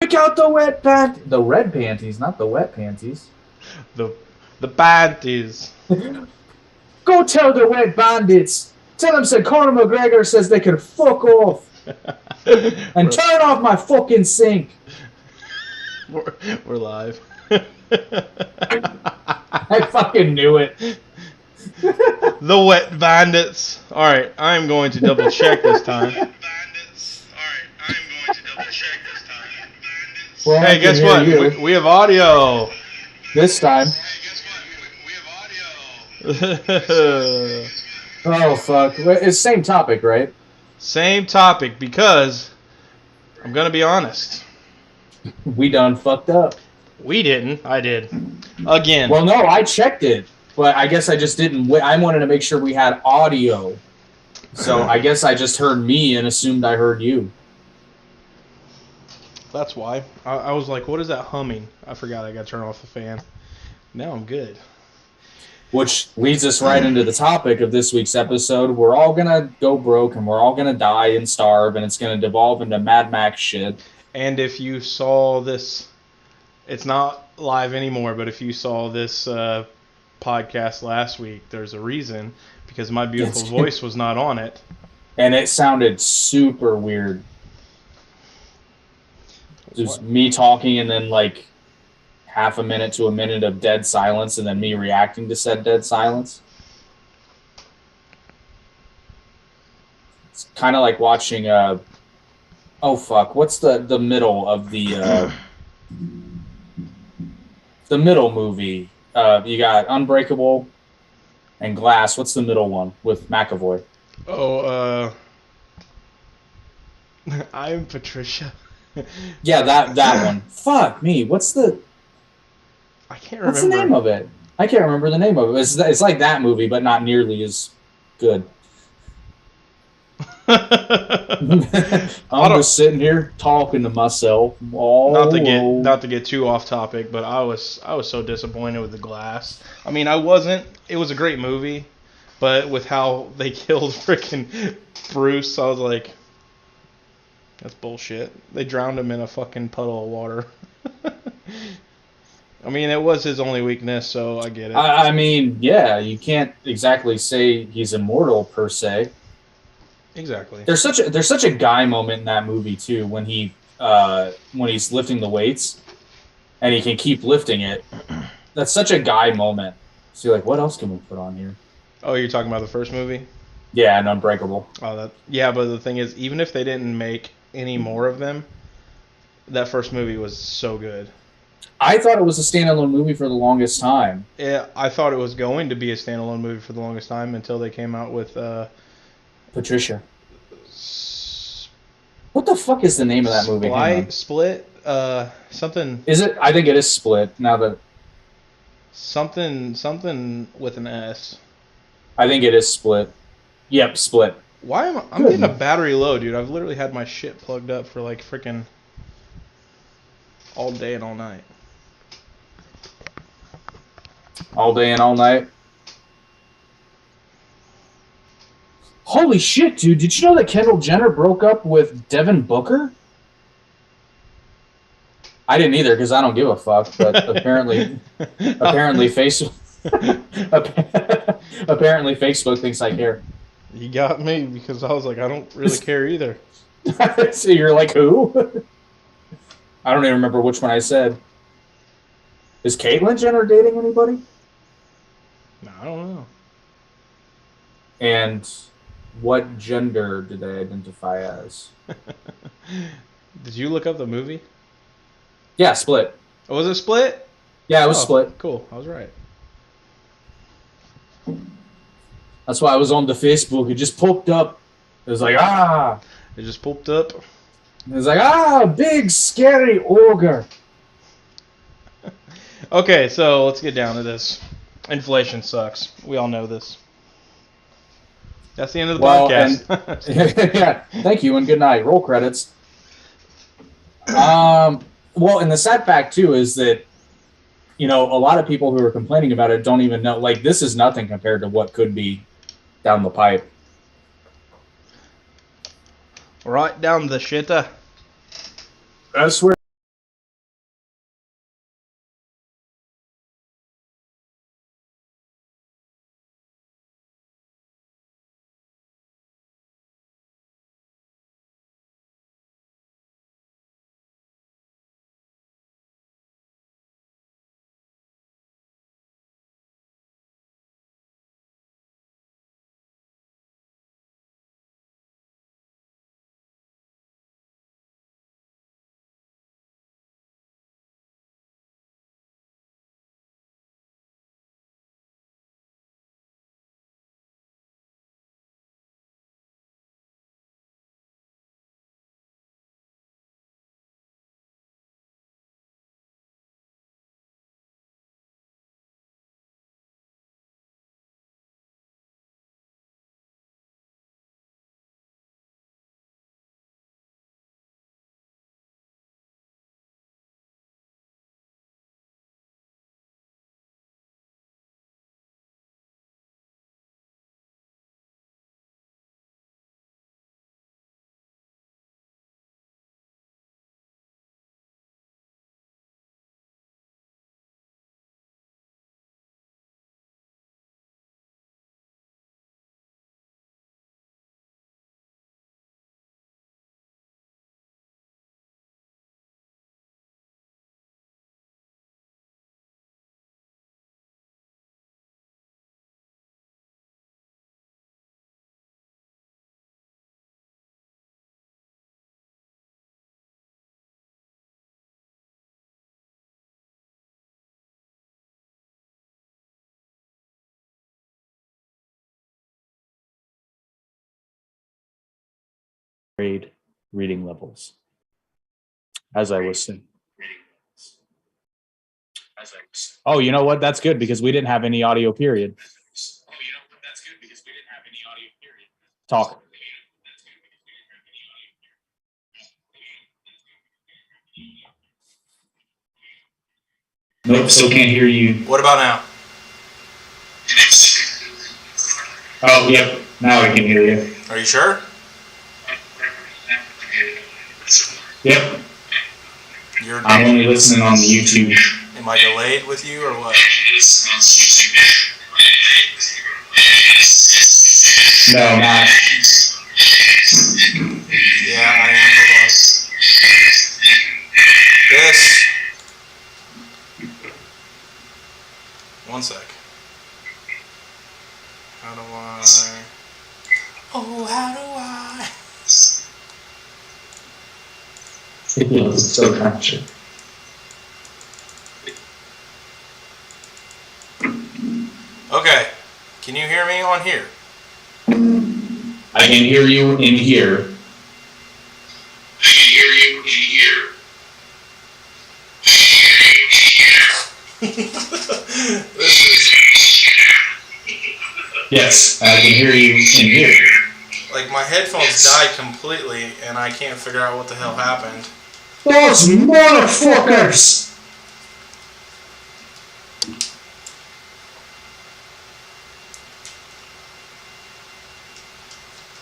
Break out the wet panties. The red panties, not the wet panties. The panties. Go tell the wet bandits. Tell them said Conor McGregor says they can fuck off. And turn off my fucking sink. We're live. I fucking knew it. The wet bandits. Alright, I'm going to double check this time. Well, Hey, guess what? We have audio. This time. Oh, fuck. It's same topic, right? Same topic, because I'm going to be honest. We done fucked up. We didn't. I did. Again. Well, no, I checked it. But I guess I just didn't. I wanted to make sure we had audio. So I guess I just heard me and assumed I heard you. That's why. I was like, what is that humming? I forgot I got to turn off the fan. Now I'm good. Which leads us right into the topic of this week's episode. We're all going to go broke and we're all going to die and starve, and it's going to devolve into Mad Max shit. And if you saw this, it's not live anymore, but if you saw this podcast last week, there's a reason, because my beautiful voice was not on it. And it sounded super weird. Just me talking and then like half a minute to a minute of dead silence and then me reacting to said dead silence. It's kind of like watching what's the middle of the middle movie? You got Unbreakable and Glass. What's the middle one with McAvoy? I'm Patricia. Yeah, that one. Fuck me. What's the name of it? I can't remember the name of it. It's like that movie, but not nearly as good. I'm just sitting here talking to myself. Not to get too off topic, but I was so disappointed with The Glass. I mean, I wasn't. It was a great movie, but with how they killed freaking Bruce, I was like, that's bullshit. They drowned him in a fucking puddle of water. I mean, it was his only weakness, so I get it. I mean, yeah, you can't exactly say he's immortal per se. Exactly. There's such a guy moment in that movie too when he's lifting the weights and he can keep lifting it. That's such a guy moment. So you're like, what else can we put on here? Oh, you're talking about the first movie? Yeah, and Unbreakable. Oh, yeah, but the thing is, even if they didn't make any more of them, that first movie was so good. I thought it was a standalone movie for the longest time. Yeah, I thought it was going to be a standalone movie for the longest time until they came out with Patricia. What the fuck is the name of that movie? Split? Something. Is it? I think it is Split. Now that something with an S. I think it is Split. Yep, Split. Why am I'm getting a battery low, dude? I've literally had my shit plugged up for like freaking all day and all night. All day and all night. Holy shit, dude. Did you know that Kendall Jenner broke up with Devin Booker? I didn't either because I don't give a fuck, but apparently Facebook thinks I care. You got me because I was like, I don't really care either. So you're like, who? I don't even remember which one I said. Is Caitlyn Jenner dating anybody? No, I don't know. And what gender do they identify as? Did you look up the movie? Yeah, Split. Oh, was it Split? Yeah, it was Split. Cool, I was right. That's why I was on the Facebook. It just popped up. It was like, It just popped up. It was like, big scary ogre. Okay, so let's get down to this. Inflation sucks. We all know this. That's the end of the podcast. Yeah, thank you and good night. Roll credits. Well, and the sad fact too is that, a lot of people who are complaining about it don't even know. Like, this is nothing compared to what could be down the pipe. Right down the shitter. I swear. grade reading levels. As I was saying. Oh, you know what? That's good because we didn't have any audio period. Talk. Nope, still can't hear you. What about now? Oh, yep. Now I can hear you. Are you sure? Yep. You're I'm only listening on the YouTube. Am I delayed with you or what? No, not. Yeah, I am. Hold on. This. One sec. How do I... Oh, how do I... It's so conscious. Okay. Can you hear me on here? I can hear you in here. Yes, I can hear you in here. Like, my headphones died completely, and I can't figure out what the hell happened. Those motherfuckers!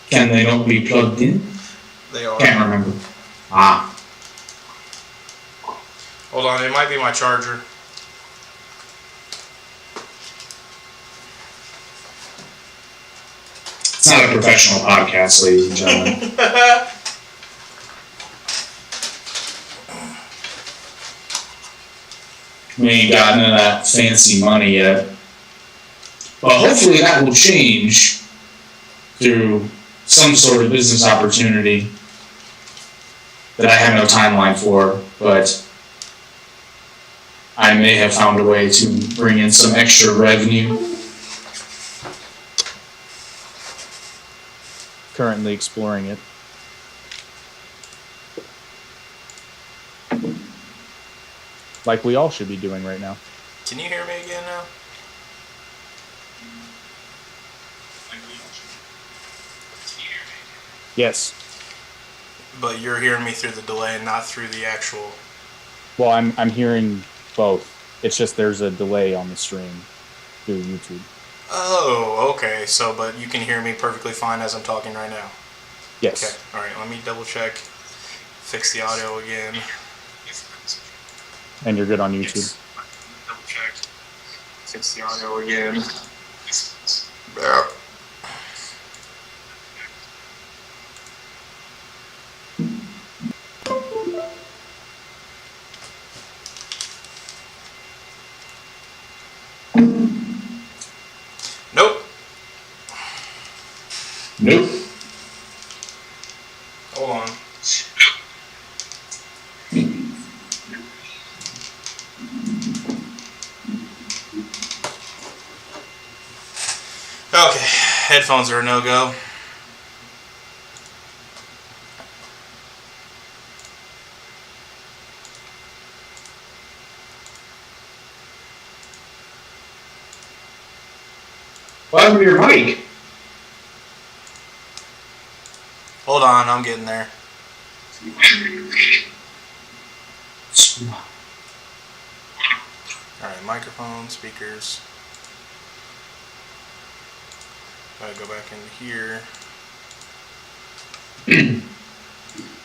Can they not be plugged in? They are. Can't remember. Ah. Hold on, it might be my charger. It's not a professional podcast, ladies and gentlemen. We ain't got none of that fancy money yet. But hopefully that will change through some sort of business opportunity that I have no timeline for, but I may have found a way to bring in some extra revenue. Currently exploring it. Like we all should be doing right now. Can you hear me again now? Yes. But you're hearing me through the delay and not through the actual... Well, I'm hearing both. It's just there's a delay on the stream through YouTube. Oh, okay. So, but you can hear me perfectly fine as I'm talking right now? Yes. Okay. Alright, let me double check. Fix the audio again. And you're good on YouTube? Yes. Double check. Fix the audio again. Yeah. Nope. Nope. Hold on. Okay, headphones are a no-go. What happened to your mic? Hold on, I'm getting there. Alright, microphone, speakers. Gotta go back into here.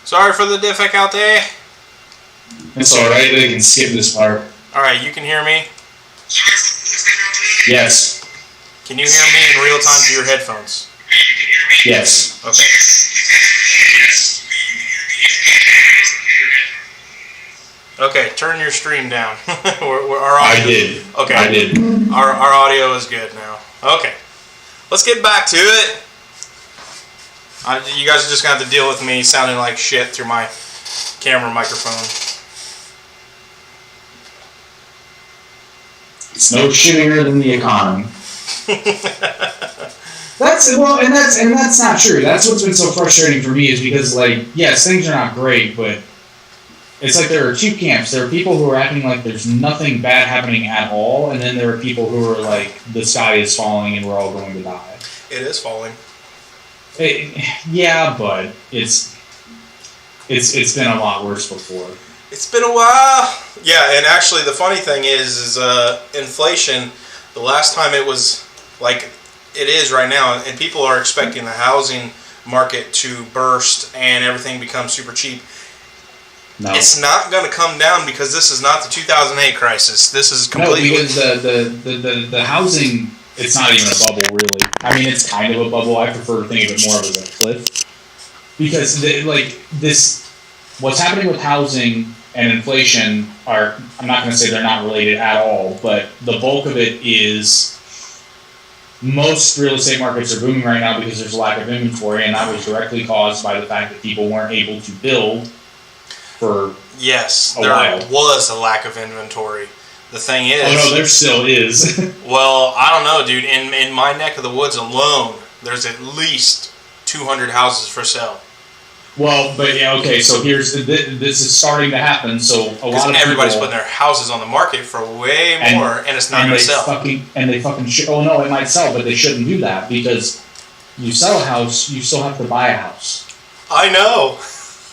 Sorry for the difficulty. It's alright, they can skip this part. Alright, you can hear me? Yes. Can you hear me in real time through your headphones? Yes. Okay. Okay, turn your stream down. Our audio, I did. Okay. I did. Our audio is good now. Okay. Let's get back to it. You guys are just going to have to deal with me sounding like shit through my camera microphone. It's no shittier than the economy. That's that's not true. That's what's been so frustrating for me is because, like, yes, things are not great, but it's like there are two camps. There are people who are acting like there's nothing bad happening at all, and then there are people who are like, the sky is falling and we're all going to die. It is falling. Yeah, but it's been a lot worse before. It's been a while. Yeah, and actually the funny thing is inflation, the last time it was like it is right now, and people are expecting the housing market to burst and everything become super cheap. No. It's not going to come down because this is not the 2008 crisis. This is completely... No, because the housing, it's not even a bubble, really. I mean, it's kind of a bubble. I prefer to think of it more of as a cliff. Because, what's happening with housing and inflation are, I'm not going to say they're not related at all, but the bulk of it is most real estate markets are booming right now because there's a lack of inventory, and that was directly caused by the fact that people weren't able to build for yes, a there while. was a lack of inventory. The thing is... Oh, no, there still is. Well, I don't know, dude. In my neck of the woods alone, there's at least 200 houses for sale. Well, but yeah, okay, so this is starting to happen, so a lot of everybody's people... putting their houses on the market for way more, and it's not going to sell. Oh, no, it might sell, but they shouldn't do that, because you sell a house, you still have to buy a house. I know.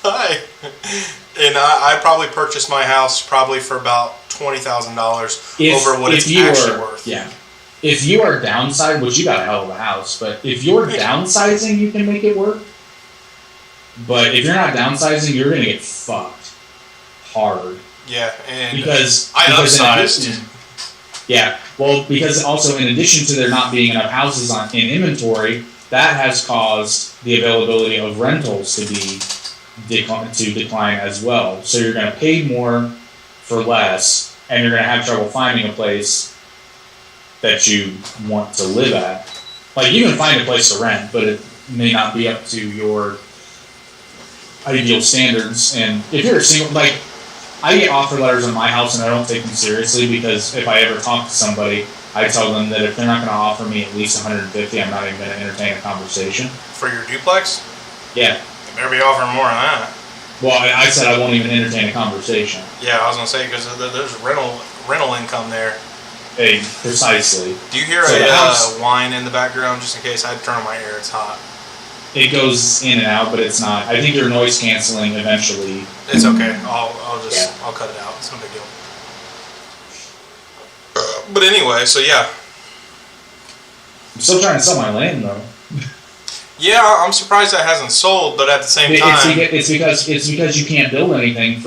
I probably purchased my house probably for about $20,000 over what it's actually worth. Yeah. If you are downsizing, which you got a hell of a house, but if you're downsizing, you can make it work. But if you're not downsizing, you're going to get fucked hard. Yeah, and because I upsized. Because also in addition to there not being enough houses in inventory, that has caused the availability of rentals to decline as well. So you're going to pay more for less, and you're going to have trouble finding a place that you want to live at. Like, you can find a place to rent, but it may not be up to your ideal standards. And if you're a single, like, I get offer letters on my house and I don't take them seriously, because if I ever talk to somebody, I tell them that if they're not going to offer me at least $150, I'm not even going to entertain a conversation. For your duplex? Yeah. You better be offering more than that. Well, I said I won't even entertain a conversation. Yeah, I was going to say, because there's rental income there. Hey, precisely. Do you hear a whine in the background, just in case? I turn on my air, it's hot. It goes in and out, but it's not. I think you're noise canceling eventually. It's okay. I'll cut it out. It's no big deal. But anyway, so yeah. I'm still trying to sell my land though. Yeah, I'm surprised that hasn't sold, but at the same time, it's because you can't build anything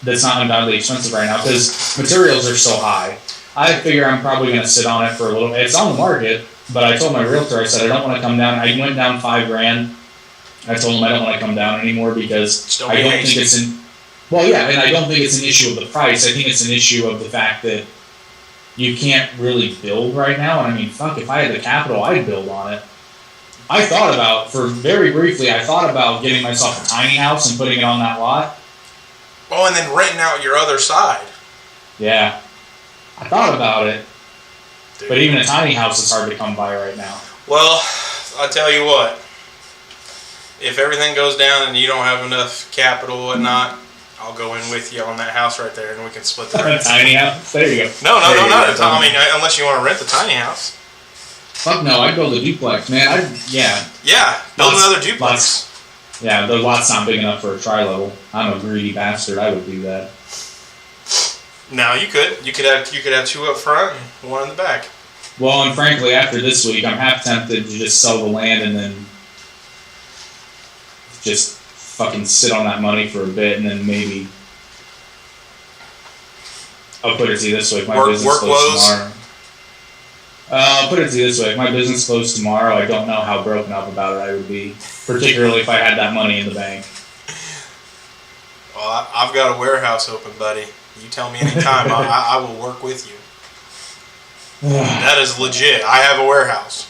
that's not undoubtedly expensive right now, because materials are so high. I figure I'm probably going to sit on it for a little bit. It's on the market, but I told my realtor, I said I don't want to come down. I went down $5,000. I told him I don't want to come down anymore because I don't think it's an. Well, yeah, and I don't think it's an issue of the price. I think it's an issue of the fact that you can't really build right now. And I mean, fuck, if I had the capital, I'd build on it. I thought about, very briefly, getting myself a tiny house and putting it on that lot. Oh, and then renting out your other side. Yeah. I thought about it. Dude. But even a tiny house is hard to come by right now. Well, I'll tell you what. If everything goes down and you don't have enough capital and whatnot, I'll go in with you on that house right there and we can split the rent. A tiny house? There you go. No, not I mean, unless you want to rent the tiny house. Fuck no, I'd build a duplex, man. Yeah, build another duplex. Yeah, the lot's not big enough for a tri-level. I'm a greedy bastard. I would do that. No, you could. You could have two up front and one in the back. Well, and frankly, after this week, I'm half tempted to just sell the land and then just fucking sit on that money for a bit, and then maybe I'll put it to you this way: if my business closes tomorrow. I'll put it to you this way: if my business closed tomorrow, I don't know how broken up about it I would be, particularly if I had that money in the bank. Well, I've got a warehouse open, buddy. You tell me anytime, I will work with you. That is legit. I have a warehouse.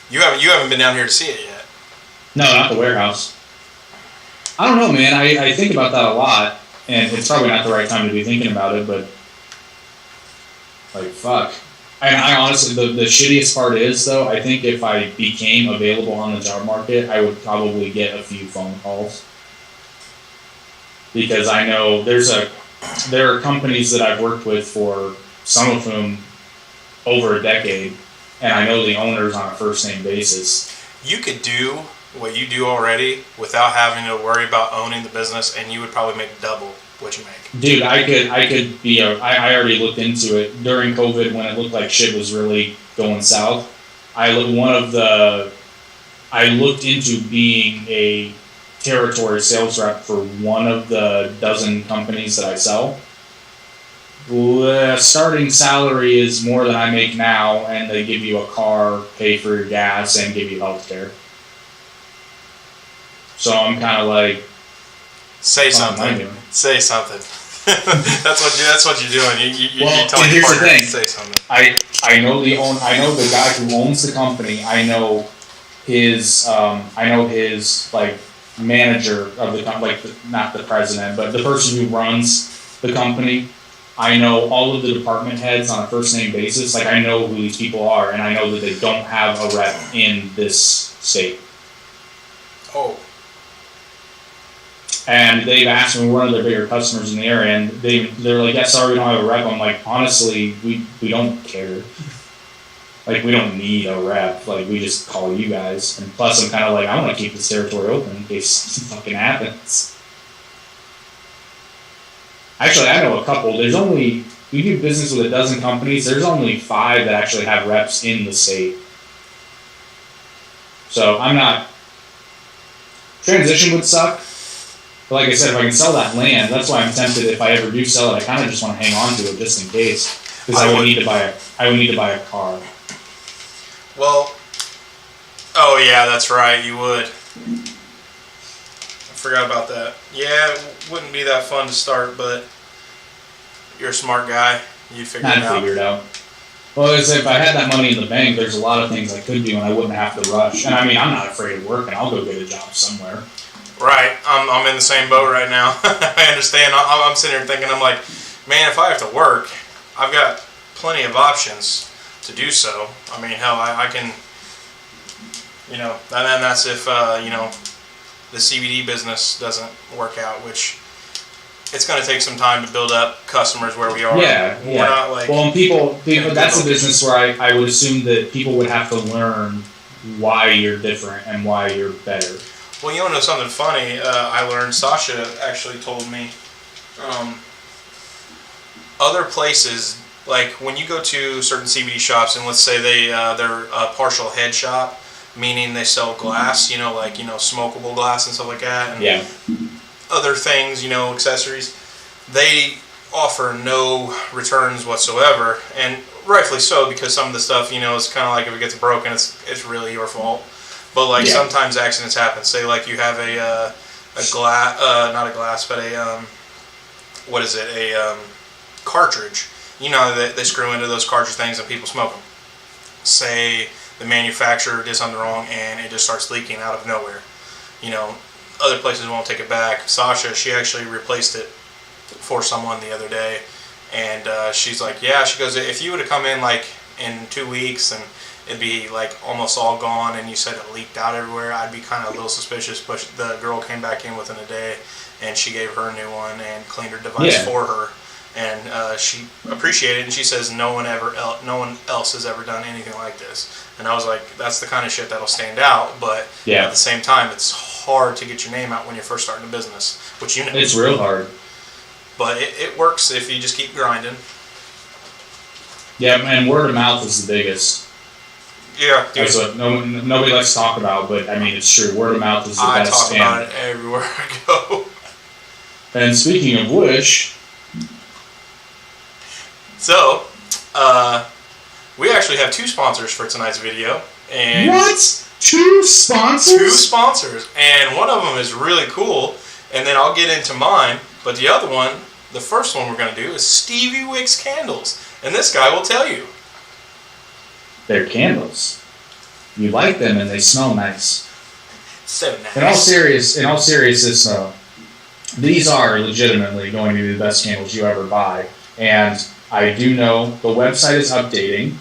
You haven't been down here to see it yet. No, not the warehouse. I don't know, man. I think about that a lot, and it's probably not the right time to be thinking about it, but like, fuck. And I honestly, the shittiest part is though, I think if I became available on the job market, I would probably get a few phone calls. Because I know there are companies that I've worked with for some of whom over a decade, and I know the owners on a first name basis. You could do what you do already without having to worry about owning the business, and you would probably make double what you make. Dude, I could be I already looked into it during COVID when it looked like shit was really going south. I looked into being a territory sales rep for one of the dozen companies that I sell. Starting salary is more than I make now, and they give you a car, pay for your gas, and give you healthcare. So I'm kind of like, say what am I something. doing? Say something. That's what you're doing. You Well, tell and your here's the partner to thing. say something. I know the guy who owns the company. I know his like manager of the company, like not the president, but the person who runs the company. I know all of the department heads on a first name basis. Like I know who these people are, and I know that they don't have a rep in this state. Oh. And they've asked me, we're one of their bigger customers in the area, and they're like, yeah, sorry, we don't have a rep. I'm like, honestly, we don't care. Like, we don't need a rep. Like, we just call you guys. And plus, I'm kind of like, I want to keep this territory open in case something fucking happens. Actually, I know a couple. We do business with a dozen companies. There's only 5 that actually have reps in the state. So, transition would suck. But like I said, if I can sell that land, that's why I'm tempted. If I ever do sell it, I kind of just want to hang on to it just in case, because I would need to buy a car. Well, oh yeah, that's right. You would. I forgot about that. Yeah, it wouldn't be that fun to start, but you're a smart guy. You figure it out. Figure it out. Well, as if I had that money in the bank, there's a lot of things I could do, and I wouldn't have to rush. And I mean, I'm not afraid of working. I'll go get a job somewhere. Right, I'm in the same boat right now. I understand. I'm sitting here thinking, I'm like, man, if I have to work, I've got plenty of options to do so. I mean, hell, I can, and then that's if, the CBD business doesn't work out, which it's going to take some time to build up customers where we are. Yeah. We're not like... Well, and people that's a business where I would assume that people would have to learn why you're different and why you're better. Well, you want to know something funny? I learned, Sasha actually told me, other places, like when you go to certain CBD shops, and let's say they're a partial head shop, meaning they sell glass, smokable glass and stuff like that, and other things, accessories, they offer no returns whatsoever, and rightfully so, because some of the stuff, it's kind of like if it gets broken, it's really your fault. But sometimes accidents happen. Say like you have a glass, not a glass, but a cartridge. They screw into those cartridge things and people smoke them. Say the manufacturer did something wrong and it just starts leaking out of nowhere. Other places won't take it back. Sasha, she actually replaced it for someone the other day, and she's like, yeah, she goes, if you would have come in like in 2 weeks and it'd be like almost all gone, and you said it leaked out everywhere, I'd be kind of a little suspicious. But the girl came back in within a day, and she gave her a new one and cleaned her device for her, and she appreciated it. And she says no one else has ever done anything like this. And I was like, that's the kind of shit that'll stand out. But at the same time, it's hard to get your name out when you're first starting a business, which it's real hard. But it works if you just keep grinding. Yeah, man, word of mouth is the biggest. Yeah, dude. That's what nobody likes to talk about, but I mean, it's true. Word of mouth is the best. I talk about it everywhere I go. And speaking of which, so we actually have 2 sponsors for tonight's video. And what? 2 sponsors? 2 sponsors, and one of them is really cool. And then I'll get into mine. But the other one, the first one we're going to do is Stevie Wicks Candles, and this guy will tell you. They're candles. You like them and they smell nice. So nice. In all seriousness, though, these are legitimately going to be the best candles you ever buy. And I do know the website is updating.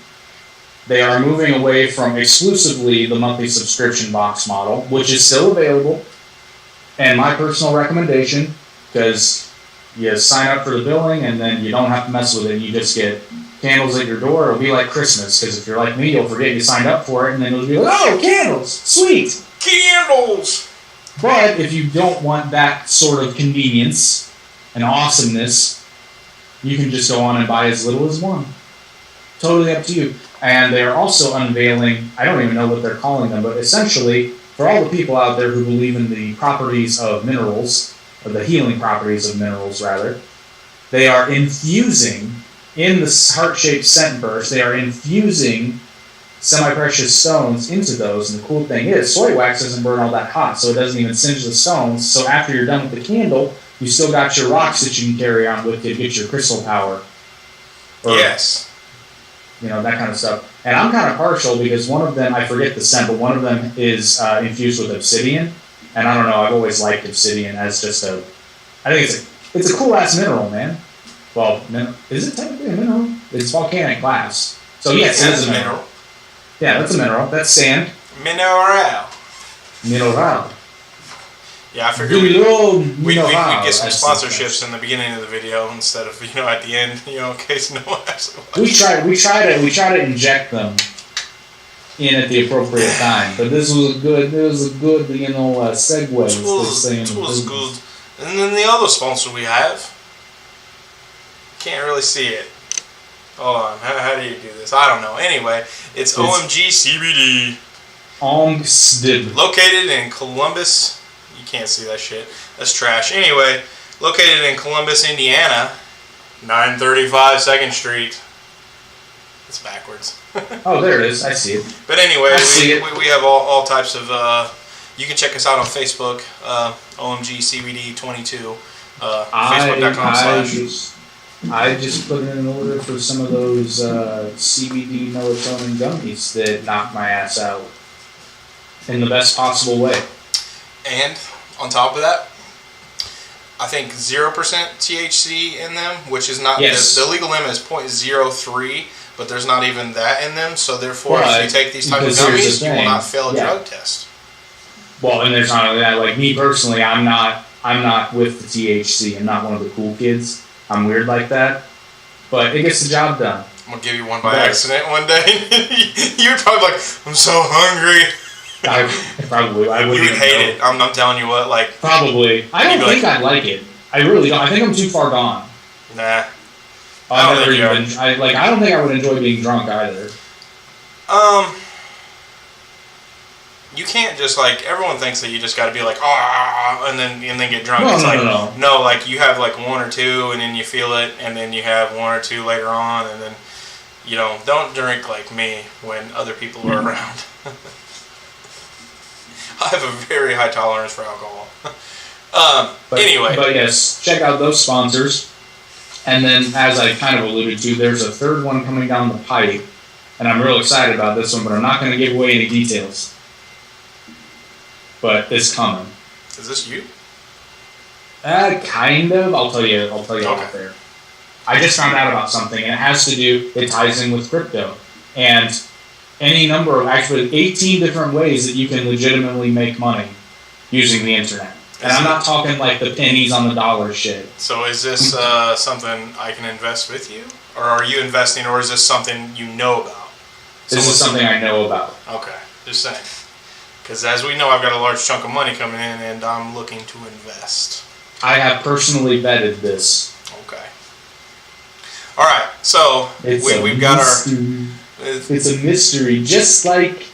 They are moving away from exclusively the monthly subscription box model, which is still available. And my personal recommendation, because you sign up for the billing and then you don't have to mess with it. You just get candles at your door. It'll be like Christmas, because if you're like me, you'll forget you signed up for it, and then it'll be like, oh, candles, sweet. Candles! But if you don't want that sort of convenience and awesomeness, you can just go on and buy as little as one. Totally up to you. And they're also unveiling, I don't even know what they're calling them, but essentially, for all the people out there who believe in the properties of minerals, or the healing properties of minerals, rather, they are infusing, in the heart-shaped scent burst, they are infusing semi-precious stones into those. And the cool thing is, soy wax doesn't burn all that hot, so it doesn't even singe the stones. So after you're done with the candle, you still got your rocks that you can carry on with to get your crystal power. Or, Yes. you know, that kind of stuff. And I'm kind of partial because one of them, I forget the scent, but one of them is infused with obsidian. And I don't know, I've always liked obsidian as just a, I think it's a cool ass mineral, man. Well, is it technically a mineral? It's volcanic glass. So yes, it is a mineral. Yeah, that's a mineral. That's sand. Mineral. Mineral. Yeah, I figured Mineral. we get some That's sponsorships in the beginning of the video instead of, at the end, in case no one actually We try to inject them in at the appropriate time. But this was a good segue. It was good. And then the other sponsor we have, can't really see it. Hold on, how do you do this? I don't know. Anyway, it's OMG CBD. OMGSDIB. Located in Columbus. You can't see that shit. That's trash. Anyway, located in Columbus, Indiana, 935 2nd Street. It's backwards. Oh, there it is. I see it. But anyway, we have all types of. You can check us out on Facebook, OMG CBD 22. Facebook.com/. I just put in an order for some of those CBD melatonin gummies that knock my ass out in the best possible way. And on top of that, I think 0% THC in them, which is not the legal limit is 0.03, but there's not even that in them. So therefore, if you take these type of gummies, you will not fail a drug test. Well, and there's not only that. Like me personally, I'm not with the THC. I'm not one of the cool kids. I'm weird like that, but it gets the job done. I'm gonna give you one by accident one day. You'd probably be like, I'm so hungry. I wouldn't. You would hate it. I'm telling you what, like. Probably. I don't think I'd like it. I really don't. I think I'm too far gone. Nah. I don't think I would enjoy being drunk either. You can't just everyone thinks that you just got to be like and then get drunk. No, like you have like one or two and then you feel it and then you have one or two later on and then don't drink like me when other people are around. I have a very high tolerance for alcohol. Anyway, yes, check out those sponsors. And then, as I kind of alluded to, there's a third one coming down the pipe, and I'm real excited about this one, but I'm not going to give away any details. But it's coming. Is this you? Kind of. I'll tell you out there. I just found out about something, and it ties in with crypto. And any number of, actually 18 different ways that you can legitimately make money using the internet. And I'm not talking like the pennies on the dollar shit. So is this something I can invest with you? Or are you investing, or is this something you know about? This is something I know about. Okay, just saying. Because as we know, I've got a large chunk of money coming in, and I'm looking to invest. I have personally vetted this. Okay. All right, so we've got our... It's a mystery, just like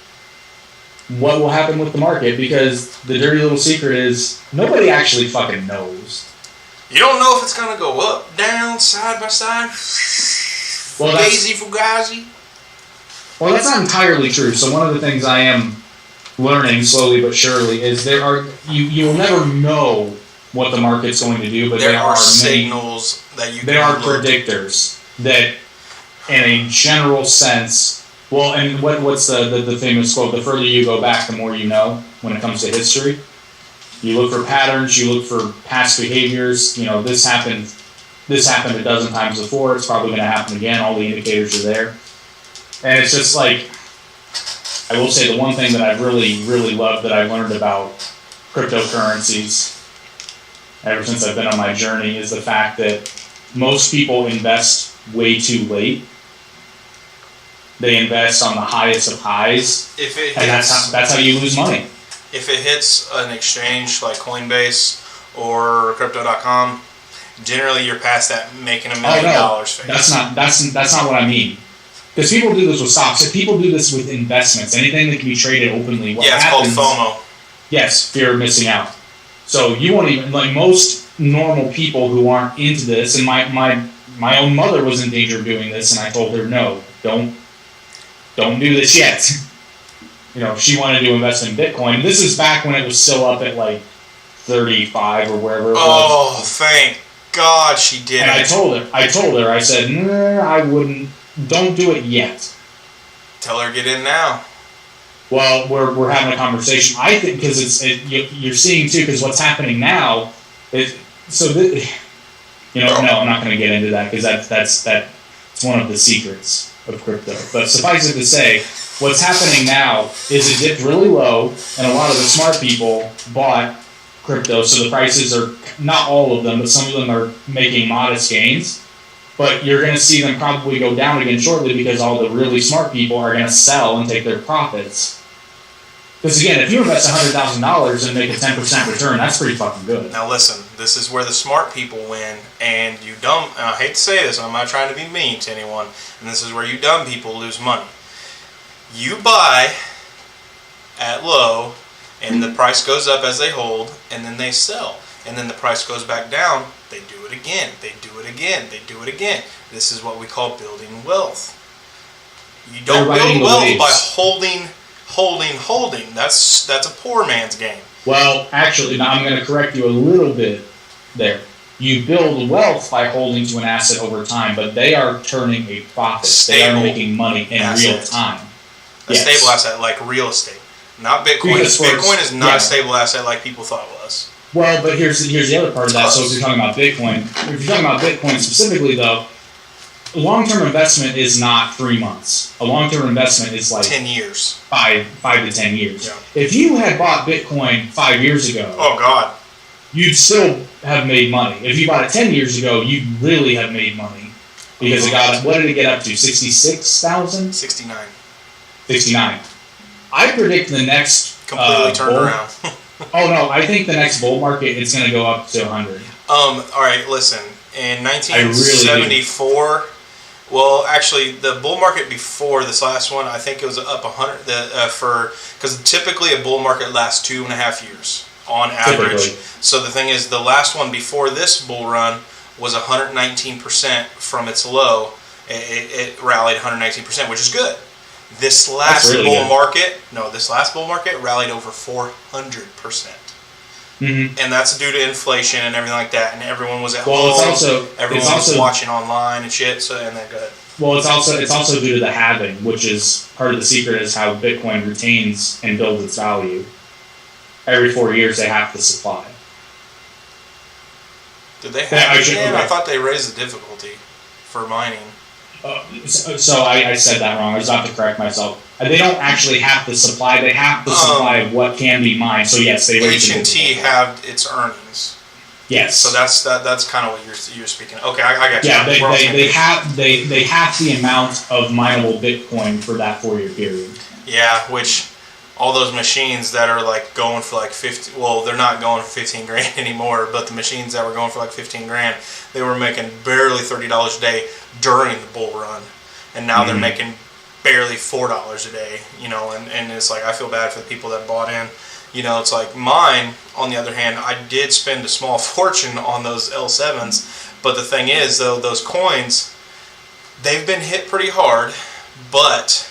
what will happen with the market, because the dirty little secret is nobody actually fucking knows. You don't know if it's going to go up, down, side by side, fugazi. Well, that's not entirely true. So one of the things I am learning slowly but surely is you will never know what the market's going to do, but there are signals that you can there are predictors that in a general sense. Well, and what's the famous quote? The further you go back, the more you know when it comes to history. You look for patterns. You look for past behaviors. This happened a dozen times before. It's probably going to happen again. All the indicators are there. And it's just like, I will say the one thing that I really, really love that I learned about cryptocurrencies ever since I've been on my journey is the fact that most people invest way too late. They invest on the highest of highs, If it and hits, that's how you lose money. if it hits an exchange like Coinbase or Crypto.com, generally you're past that making $1 million phase. That's not what I mean. Because people do this with stocks. If people do this with investments, anything that can be traded openly, what It's happens? called FOMO. Yes, fear of missing out. So you won't even, like most normal people who aren't into this, and my own mother was in danger of doing this, and I told her, no, don't do this yet. She wanted to invest in Bitcoin. This is back when it was still up at like 35 or wherever it was. Oh, thank God she did. And I told her, I said, nah, I wouldn't, don't do it yet. Tell her get in now. Well, we're having a conversation. I think because you're seeing too, because what's happening now is no, I'm not going to get into that because that's one of the secrets of crypto. But suffice it to say, what's happening now is it dipped really low, and a lot of the smart people bought crypto, so the prices are, not all of them, but some of them are making modest gains. But you're going to see them probably go down again shortly because all the really smart people are going to sell and take their profits. Because again, if you invest $100,000 and make a 10% return, that's pretty fucking good. Now listen, this is where the smart people win, and you dumb, and I hate to say this, and I'm not trying to be mean to anyone, and this is where you dumb people lose money. You buy at low, and the price goes up as they hold, and then they sell. And then the price goes back down, they do it again, they do it again, they do it again. This is what we call building wealth. You don't build wealth by holding. That's a poor man's game. Well, actually, now I'm going to correct you a little bit there. You build wealth by holding to an asset over time, but they are turning a profit. They are making money in real time. A stable asset like real estate, not Bitcoin. Bitcoin is not a stable asset like people thought it was. Well, but here's the other part of that. So if you're talking about Bitcoin specifically, though, long-term investment is not 3 months. A long-term investment is like 10 years, 5 to 10 years. Yeah. If you had bought Bitcoin 5 years ago, oh God, you'd still have made money. If you bought it 10 years ago, you'd really have made money because it got, what did it get up to? 66,000? 69. 69. I predict the next completely turned around. Oh no, I think the next bull market it's going to go up to 100. All right, listen. In 1974, well, actually, the bull market before this last one, I think it was up 100. Because typically a bull market lasts 2.5 years on average. Typically. So the thing is, the last one before this bull run was 119% from its low. It rallied 119%, which is good. This last bull market rallied over 400%. Mm-hmm. And that's due to inflation and everything like that. And everyone was at home. Everyone was watching online and shit. So and then go ahead. Well, it's also due to the halving, which is part of the secret is how Bitcoin retains and builds its value. Every 4 years, they have to supply. Did they have it again? I thought they raised the difficulty for mining. So I said that wrong. I was about to correct myself. They don't actually have to supply. They have to supply what can be mined. So yes, they raise the difficulty. H&T have its earnings. Yes. So that's kind of what you're speaking of. Okay, I got you. Yeah, they have the amount of mineable Bitcoin for that 4 year period. Yeah, which all those machines that are like going for like 50, well, they're not going for 15 grand anymore, but the machines that were going for like 15 grand, they were making barely $30 a day during the bull run, and now they're making barely $4 a day, and it's like, I feel bad for the people that bought in. It's like mine, on the other hand, I did spend a small fortune on those L7s, but the thing is, though, those coins, they've been hit pretty hard, but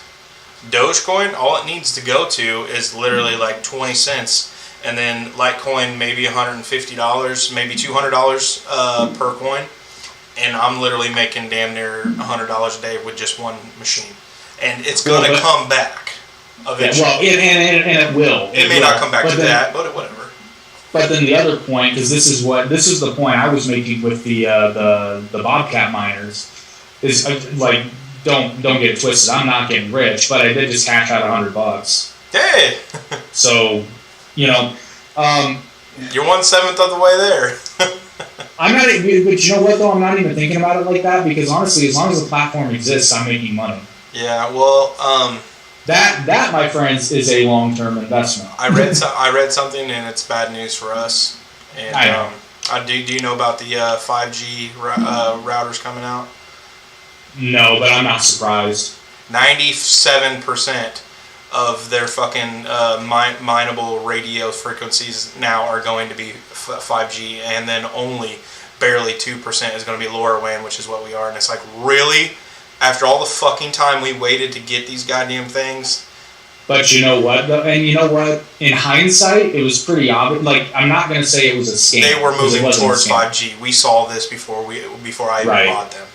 Dogecoin, all it needs to go to is literally like 20 cents, and then Litecoin maybe $150, maybe $200 per coin, and I'm literally making damn near $100 a day with just one machine, and it's going to come back eventually. Yeah, well, and it will. It may not come back to that, but whatever. But then the other point, because this is the point I was making with the Bobcat miners, is like don't get it twisted. I'm not getting rich, but I did just cash out $100. Hey, So, you know, you're 1/7 of the way there. I'm not. But you know what though? I'm not even thinking about it like that because honestly, as long as the platform exists, I'm making money. Yeah, well, That, my friends, is a long-term investment. I read something, and it's bad news for us. And I know. do you know about the 5G routers coming out? No, but I'm not surprised. 97% of their fucking mineable radio frequencies now are going to be 5G, and then only barely 2% is going to be LoRaWAN, which is what we are. And it's like, really? After all the fucking time we waited to get these goddamn things? But you know what? And you know what? In hindsight, it was pretty obvious. Like, I'm not going to say it was a scam. They were 'cause it moving wasn't a towards scam. 5G. We saw this before I even Right. bought them.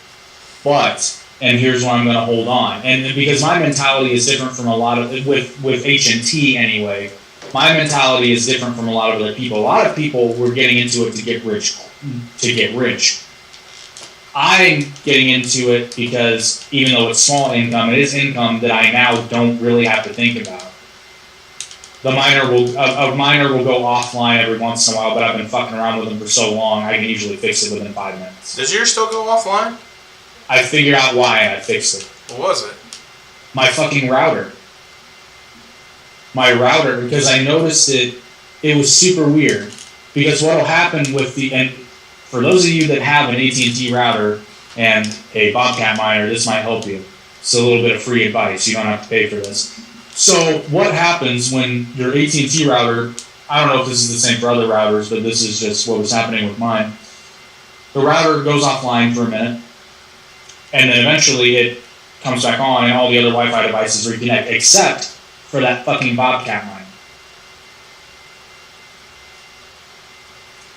But, and here's why I'm going to hold on. And because my mentality is different from a lot of, with H&T anyway, my mentality is different from a lot of other people. A lot of people were getting into it to get rich. I'm getting into it because even though it's small income, it is income that I now don't really have to think about. A miner will go offline every once in a while, but I've been fucking around with them for so long, I can usually fix it within 5 minutes. Does yours still go offline? I figured out why and I fixed it. What was it? My fucking router. My router, because I noticed it was super weird. Because what'll happen with and for those of you that have an AT&T router and a Bobcat miner, this might help you. It's a little bit of free advice. You don't have to pay for this. So what happens when your AT&T router, I don't know if this is the same for other routers, but this is just what was happening with mine. The router goes offline for a minute, and then eventually it comes back on and all the other Wi-Fi devices reconnect, except for that fucking Bobcat miner.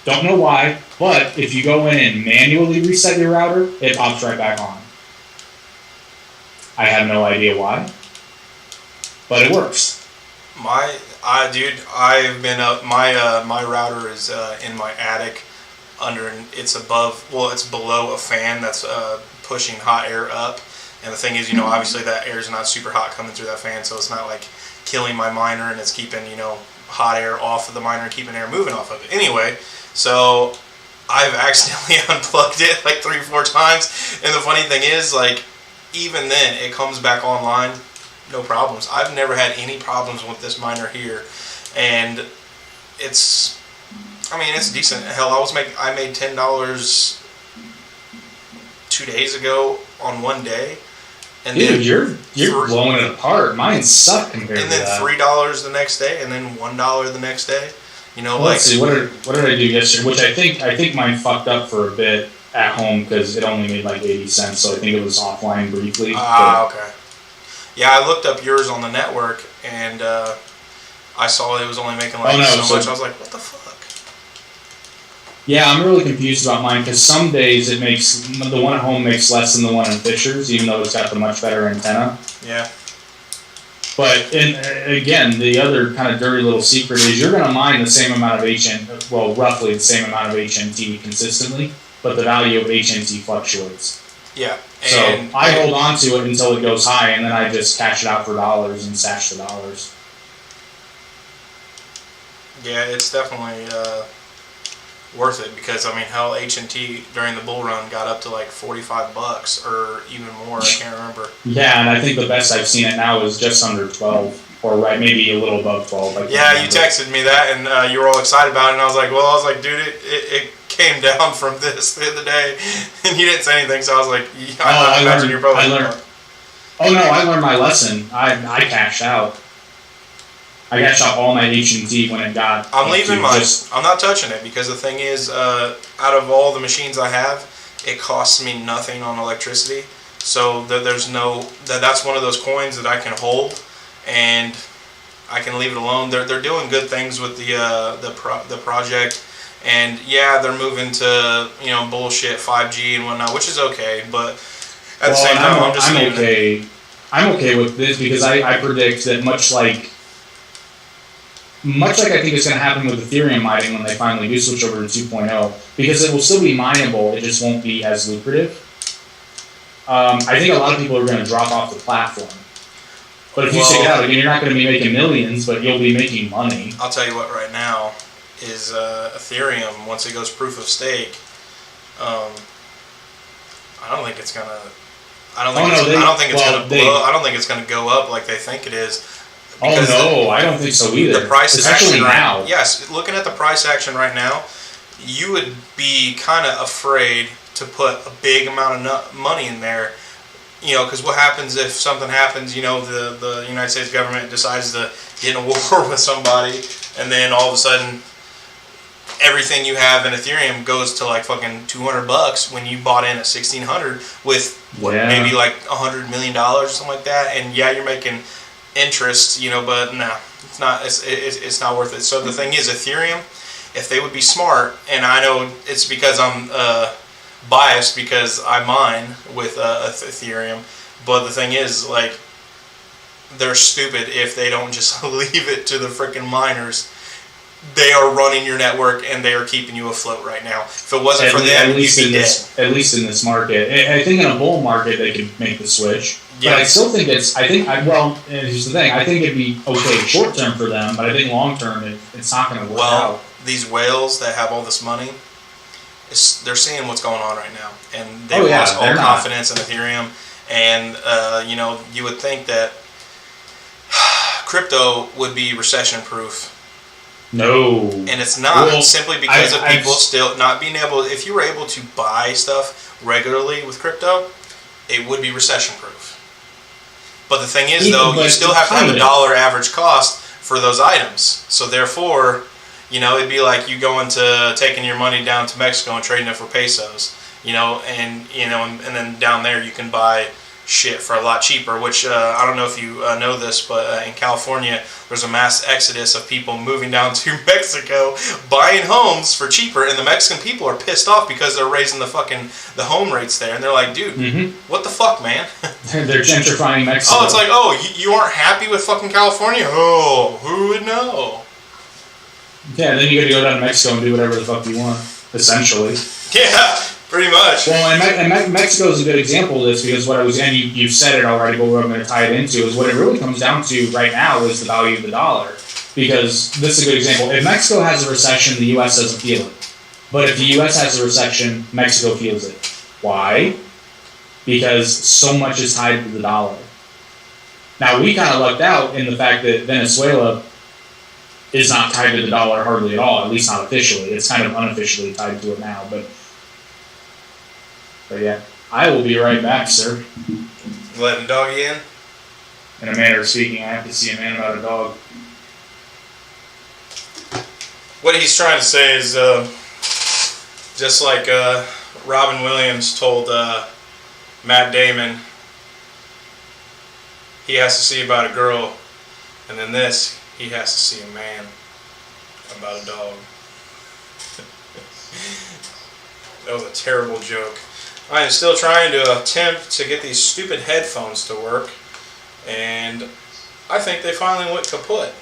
Don't know why, but if you go in and manually reset your router, it pops right back on. I have no idea why, but it works. I've been up. My router is in my attic, it's below a fan that's pushing hot air up. And the thing is, obviously that air is not super hot coming through that fan, so it's not like killing my miner, and it's keeping hot air off of the miner and keeping air moving off of it. Anyway, so I've accidentally unplugged it like 3-4 times, and the funny thing is, like, even then it comes back online, no problems. I've never had any problems with this miner here, and it's decent. Hell, I made $10 2 days ago on one day. And dude, then you're blowing it apart. Mine suck compared to that. And then $3 the next day, and then $1 the next day. Let's see. What did I do yesterday? Which I think mine fucked up for a bit at home because it only made like 80 cents. So I think it was offline briefly. Okay. Yeah, I looked up yours on the network, and I saw it was only making like so much. I was like, what the fuck? Yeah, I'm really confused about mine because some days the one at home makes less than the one in Fisher's, even though it's got the much better antenna. Yeah. But again, the other kind of dirty little secret is you're going to mine the same amount of roughly the same amount of HNT consistently, but the value of HNT fluctuates. Yeah. So I hold on to it until it goes high, and then I just cash it out for dollars and stash the dollars. Yeah, it's definitely worth it because hell, H&T during the bull run got up to like $45 or even more. I can't remember. Yeah, and I think the best I've seen it now is just under 12, or maybe a little above 12. Yeah, you texted me that, and you were all excited about it, and I was like, dude, it came down from this the other day, and you didn't say anything, so I was like, I imagine you're probably. Oh no, I learned my lesson. I cashed out. I cashed out all my H&T when it got. I'm leaving mine. I'm not touching it because the thing is, out of all the machines I have, it costs me nothing on electricity. So there's no. That's one of those coins that I can hold, and I can leave it alone. They're doing good things with the project, and yeah, they're moving to bullshit 5G and whatnot, which is okay. But at the same time, I'm okay. I'm okay with this because I predict that much like I think it's going to happen with Ethereum mining when they finally do switch over to 2.0, because it will still be mineable, it just won't be as lucrative. I think a lot of people are going to drop off the platform. But if you Well- stick it out, again, you're not going to be making millions, but you'll be making money. I'll tell you what. Right now is Ethereum. Once it goes proof of stake, I don't think it's gonna. I don't think. I don't think it's gonna blow. I don't think it's gonna go up like they think it is. Oh no, I don't think so either. The price is especially actually now. Yes, looking at the price action right now, you would be kind of afraid to put a big amount of money in there. You know, because what happens if something happens? You know, the United States government decides to get in a war with somebody, and then all of a sudden, everything you have in Ethereum goes to like fucking $200 when you bought in at $1,600 with maybe like $100 million or something like that. And yeah, you're making interest, you know, but no, it's not. It's not worth it. So the thing is, Ethereum, if they would be smart, and I know it's because I'm biased because I mine with Ethereum, but the thing is, like, they're stupid if they don't just leave it to the freaking miners. They are running your network and they are keeping you afloat right now. If it wasn't for them, you'd be dead. At least in this market, I think in a bull market they could make the switch. Yeah. But I still think it's. Well, here's the thing. I think it'd be okay short term for them, but I think long term it's not going to work out. These whales that have all this money, they're seeing what's going on right now, and they lost all confidence in Ethereum. And you know, you would think that crypto would be recession proof. No. And it's not, simply because of people still not being able. If you were able to buy stuff regularly with crypto, it would be recession proof. But the thing is, though, you still have to have a dollar average cost for those items. So therefore, you know, it'd be like you going to taking your money down to Mexico and trading it for pesos. You know, and then down there you can buy shit for a lot cheaper, which I don't know if you know this, but in California there's a mass exodus of people moving down to Mexico buying homes for cheaper, and the Mexican people are pissed off because they're raising the home rates there, and they're like, dude, what the fuck, man? They're gentrifying Mexico. Oh, it's like, you aren't happy with fucking California? Oh, who would know? Yeah, then you got to go down to Mexico and do whatever the fuck you want, essentially. Yeah. Pretty much. Well, and Mexico is a good example of this because what I was, and you've said it already, but what I'm going to tie it into is what it really comes down to right now is the value of the dollar. Because this is a good example. If Mexico has a recession, the U.S. doesn't feel it. But if the U.S. has a recession, Mexico feels it. Why? Because so much is tied to the dollar. Now, we kind of lucked out in the fact that Venezuela is not tied to the dollar hardly at all, at least not officially. It's kind of unofficially tied to it now, But yeah, I will be right back, sir. Letting doggy in? In a manner of speaking, I have to see a man about a dog. What he's trying to say is, just like Robin Williams told Matt Damon, he has to see about a girl, and then this, he has to see a man about a dog. That was a terrible joke. I am still trying to attempt to get these stupid headphones to work, and I think they finally went kaput.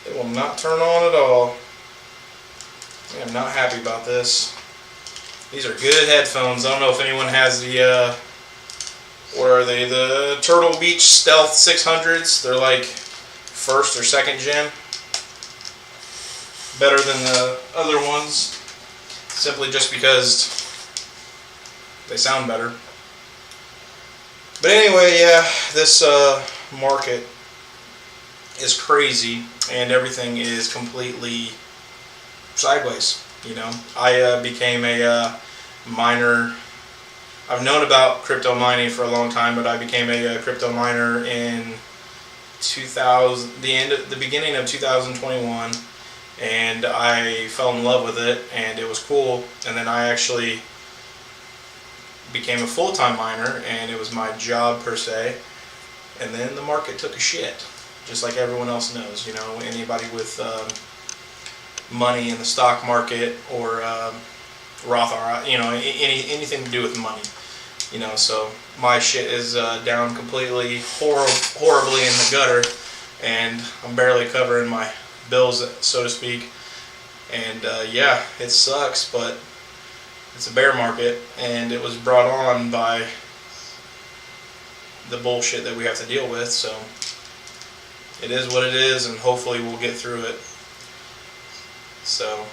They will not turn on at all. I am not happy about this. These are good headphones. I don't know if anyone has the, what are they? The Turtle Beach Stealth 600s. They're like first or second gen. Better than the other ones. Simply just because they sound better. But anyway, yeah, this market is crazy, and everything is completely sideways. You know, I became a miner. I've known about crypto mining for a long time, but I became a crypto miner in the beginning of 2021, and I fell in love with it, and it was cool. And then I actually became a full-time miner, and it was my job per se. And then the market took a shit, just like everyone else knows. You know, anybody with money in the stock market or Roth, you know, anything to do with money. You know, so my shit is down completely, horribly in the gutter, and I'm barely covering my bills, so to speak. And yeah, it sucks, but the It's a bear market, and it was brought on by the bullshit that we have to deal with. So it is what it is, and hopefully we'll get through it. So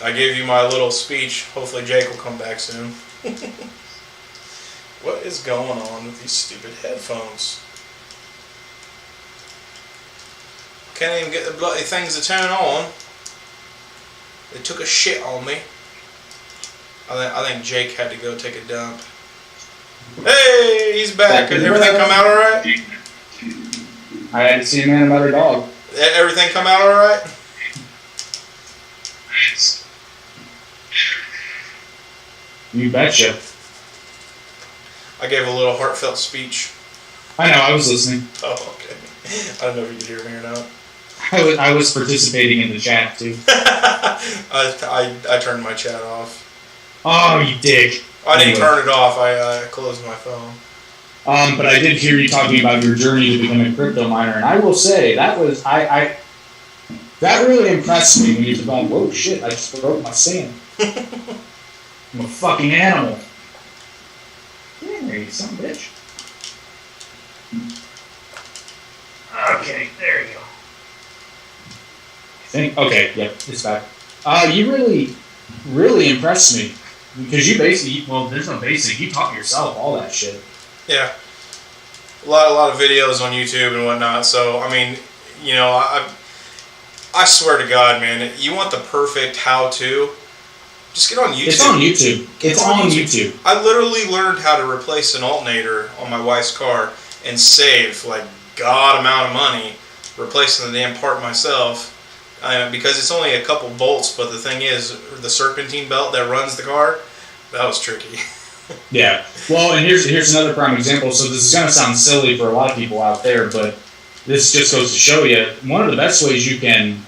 I gave you my little speech. Hopefully Jake will come back soon. What is going on with these stupid headphones? Can't even get the bloody things to turn on. They took a shit on me. I think Jake had to go take a dump. Hey, he's back. Did everything come out alright? I had to see a man about her dog. Everything come out alright? You betcha. I gave a little heartfelt speech. I know, I was listening. Oh, okay. I don't know if you could hear me or not. I was participating in the chat, too. I turned my chat off. Oh, you dick. I didn't turn it off. I closed my phone. But I did hear you talking about your journey to become a crypto miner, and I will say that was that really impressed me when you thought, whoa, shit, I just broke my sand. I'm a fucking animal. Yeah, you son of a bitch. Okay, there you go. Okay, yep, it's back. You really impressed me. Because you basically, well, there's no basic, you taught yourself all that shit. Yeah. A lot of videos on YouTube and whatnot. So, I mean, you know, I swear to God, man, you want the perfect how-to, just get on YouTube. It's on YouTube. It's on YouTube. I literally learned how to replace an alternator on my wife's car and save, like, God amount of money replacing the damn part myself. Because it's only a couple bolts, but the thing is, the serpentine belt that runs the car, that was tricky. Yeah. Well, and here's another prime example. So this is going to sound silly for a lot of people out there, but this just goes to show you, one of the best ways you can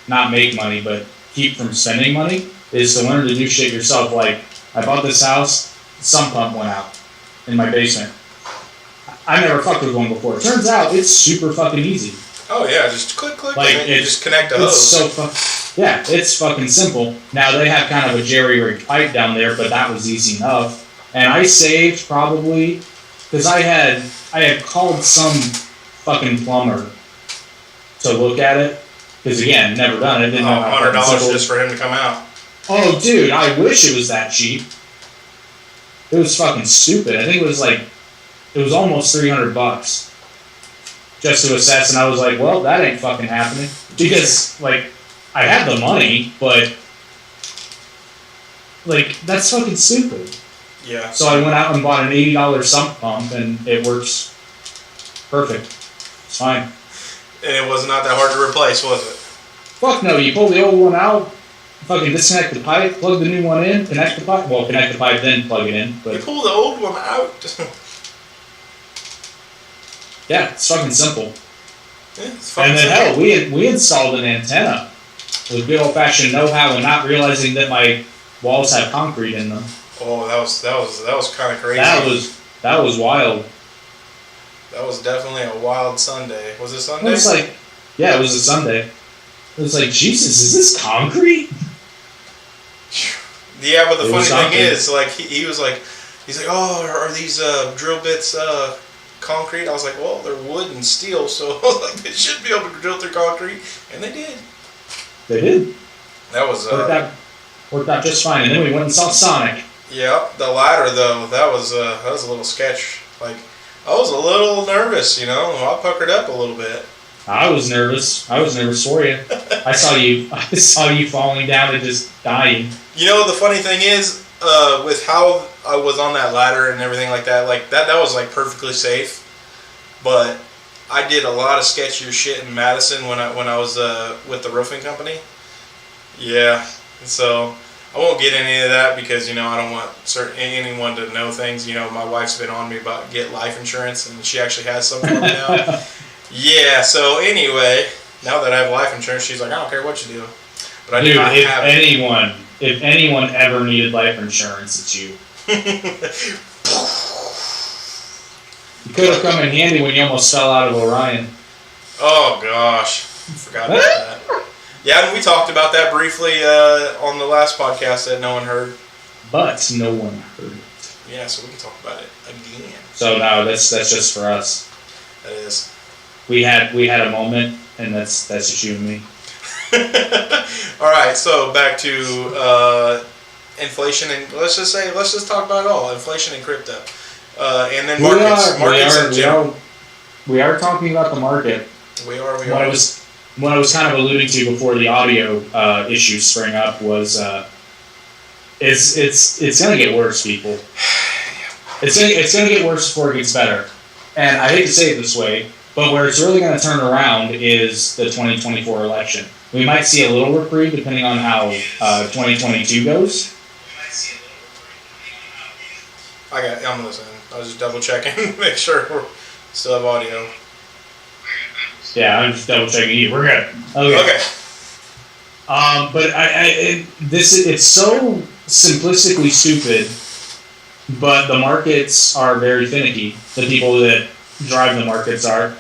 not make money, but keep from spending money, is to learn to do shit yourself. Like, I bought this house, the sump pump went out in my basement. I never fucked with one before. It turns out it's super fucking easy. Oh yeah, just click, Like, and then you just connect a hose. Yeah, it's fucking simple. Now they have kind of a jerry-rigged pipe down there, but that was easy enough. And I saved probably, because I had called some fucking plumber to look at it. Because again, never done it. Didn't know how $100 fucking simple. just for him to come out. Oh, dude, I wish it was that cheap. It was fucking stupid. I think it was almost $300 just to assess, and I was like, well, that ain't fucking happening. Because, like, I had the money, but, like, that's fucking stupid. Yeah. So I went out and bought an $80 sump pump, and it works perfect. It's fine. And it was not that hard to replace, was it? Fuck no, you pull the old one out, fucking disconnect the pipe, plug the new one in, connect the pipe, well, connect the pipe, then plug it in. But you pull the old one out. yeah, it's fucking simple. Yeah, it's fucking And then simple. hell, we installed an antenna with good old fashioned know-how and not realizing that my walls have concrete in them. Oh, that was kind of crazy. That was wild. That was definitely a wild Sunday. Was it Sunday? It was like, yeah, it was a Sunday. It was like, Jesus, is this concrete? Yeah, but the It funny was thing concrete. is, like, he's like, oh, are these drill bits concrete? I was like, well, they're wood and steel, so like they should be able to drill through concrete, and they did. They did. That was Worked out just fine. And then we went and saw Sonic. yeah. The ladder though, that was a little sketch. Like, I was a little nervous, you know. I puckered up a little bit. I was nervous. I was nervous for you. I saw you falling down and just dying. You know, the funny thing is, with how I was on that ladder and everything like that was like perfectly safe. But I did a lot of sketchier shit in Madison when I was with the roofing company. Yeah, so I won't get any of that because, you know, I don't want anyone to know things. You know, my wife's been on me about get life insurance, and she actually has some for me now. Yeah, so anyway, now that I have life insurance, she's like, I don't care what you do. But I do not have it. If anyone ever needed life insurance, it's you. You could have come in handy when you almost fell out of Orion. Oh gosh, forgot about that. Yeah, and we talked about that briefly on the last podcast that no one heard. but no one heard it. Yeah, so we can talk about it again. So no, that's just for us. That is. We had a moment, and that's just you and me. All right, so back to inflation, and let's just talk about it all: inflation and crypto, and then markets in general. We are talking about the market. We are. What I was kind of alluding to before the audio issues sprang up was it's gonna get worse, people. It's gonna get worse before it gets better. And I hate to say it this way, but where it's really gonna turn around is the 2024 election. We might see a little reprieve depending on how 2022 goes. I'm listening. I was just double checking, make sure we still have audio. Yeah, I'm just double checking you. We're good. Okay. But it's so simplistically stupid, but the markets are very finicky. The people that drive the markets are.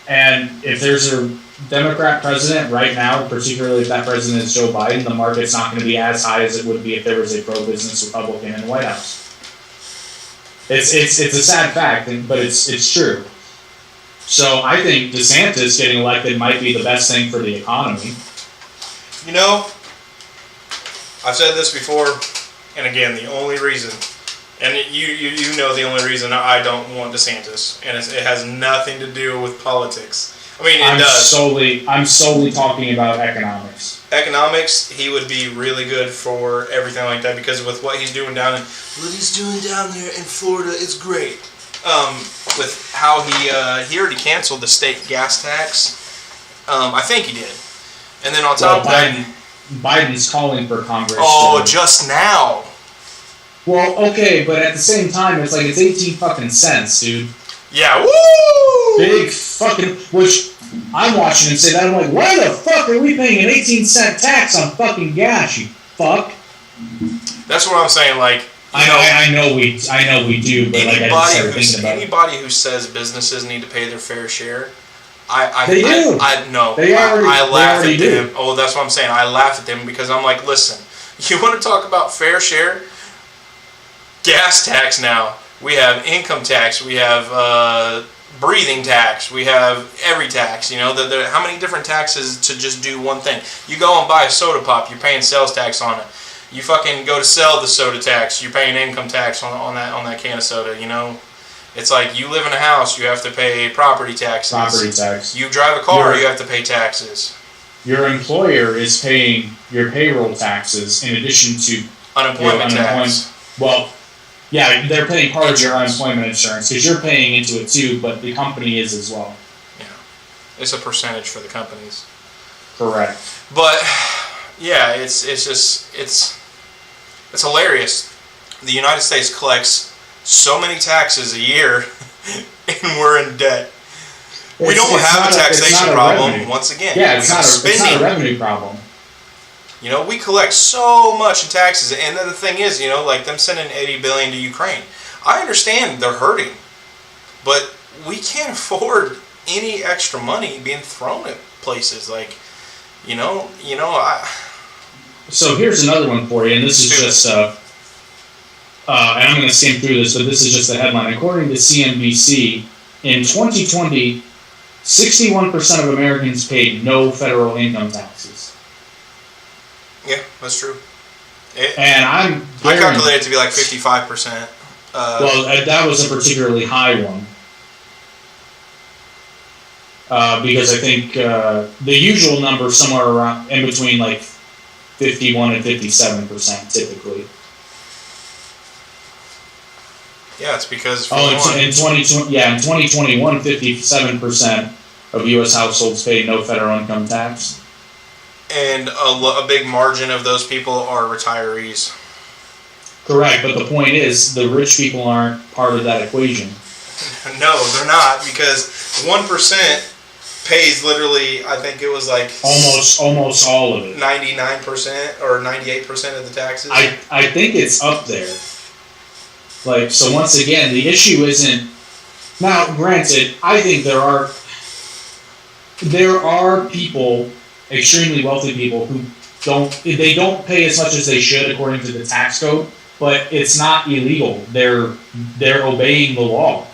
And if there's a Democrat president right now, particularly if that president is Joe Biden, the market's not going to be as high as it would be if there was a pro-business Republican in the White House. It's a sad fact, but it's true. So I think DeSantis getting elected might be the best thing for the economy. You know, I've said this before, and again, the only reason, and you know the only reason I don't want DeSantis, and it has nothing to do with politics. I mean, it does. I'm solely talking about economics. Economics, he would be really good for everything like that, because with what he's doing down there in Florida is great. With how he already canceled the state gas tax. I think he did. And then on top of that, Biden's calling for Congress. Oh, just now. Well, okay, but at the same time, it's 18 fucking cents, dude. Yeah, woo! Big fucking, which I'm watching him say that, I'm like, why the fuck are we paying an 18-cent tax on fucking gas, you fuck? That's what I'm saying, I know we do, but I just started thinking about it. Anybody who says businesses need to pay their fair share, they do. I laugh at them. Oh, that's what I'm saying. I laugh at them because I'm like, listen, you want to talk about fair share? Gas tax now. We have income tax. We have breathing tax. We have every tax. You know, how many different taxes to just do one thing? You go and buy a soda pop, you're paying sales tax on it. You fucking go to sell the soda tax, you're paying income tax on that can of soda. You know, it's like you live in a house, you have to pay property taxes. Property tax. You drive a car, you have to pay taxes. Your employer is paying your payroll taxes in addition to unemployment tax. Well, yeah, they're paying part of your unemployment insurance because you're paying into it too, but the company is as well. Yeah, it's a percentage for the companies. Correct. But yeah, it's hilarious. The United States collects so many taxes a year, and we're in debt. We don't have a taxation problem. Once again, yeah, it's not a revenue problem. You know, we collect so much in taxes, and then the thing is, you know, like them sending $80 billion to Ukraine. I understand they're hurting, but we can't afford any extra money being thrown at places. Like, you know, So here's another one for you, and this is just, and I'm going to skim through this, but this is just the headline. According to CNBC, in 2020, 61% of Americans paid no federal income taxes. Yeah, that's true. And I calculated it to be like 55%. Well, that was a particularly high one. Because I think the usual number is somewhere around in between like 51 and 57% typically. Yeah, it's because in 2021, 57% of U.S. households paid no federal income tax. And a big margin of those people are retirees. Correct, but the point is, the rich people aren't part of that equation. No, they're not, because 1% pays literally, I think it was like almost all of it. 99% or 98% of the taxes. I think it's up there. Like, so once again, the issue isn't. Now, granted, I think there are people, extremely wealthy people, who don't pay as much as they should according to the tax code, but it's not illegal. They're obeying the law.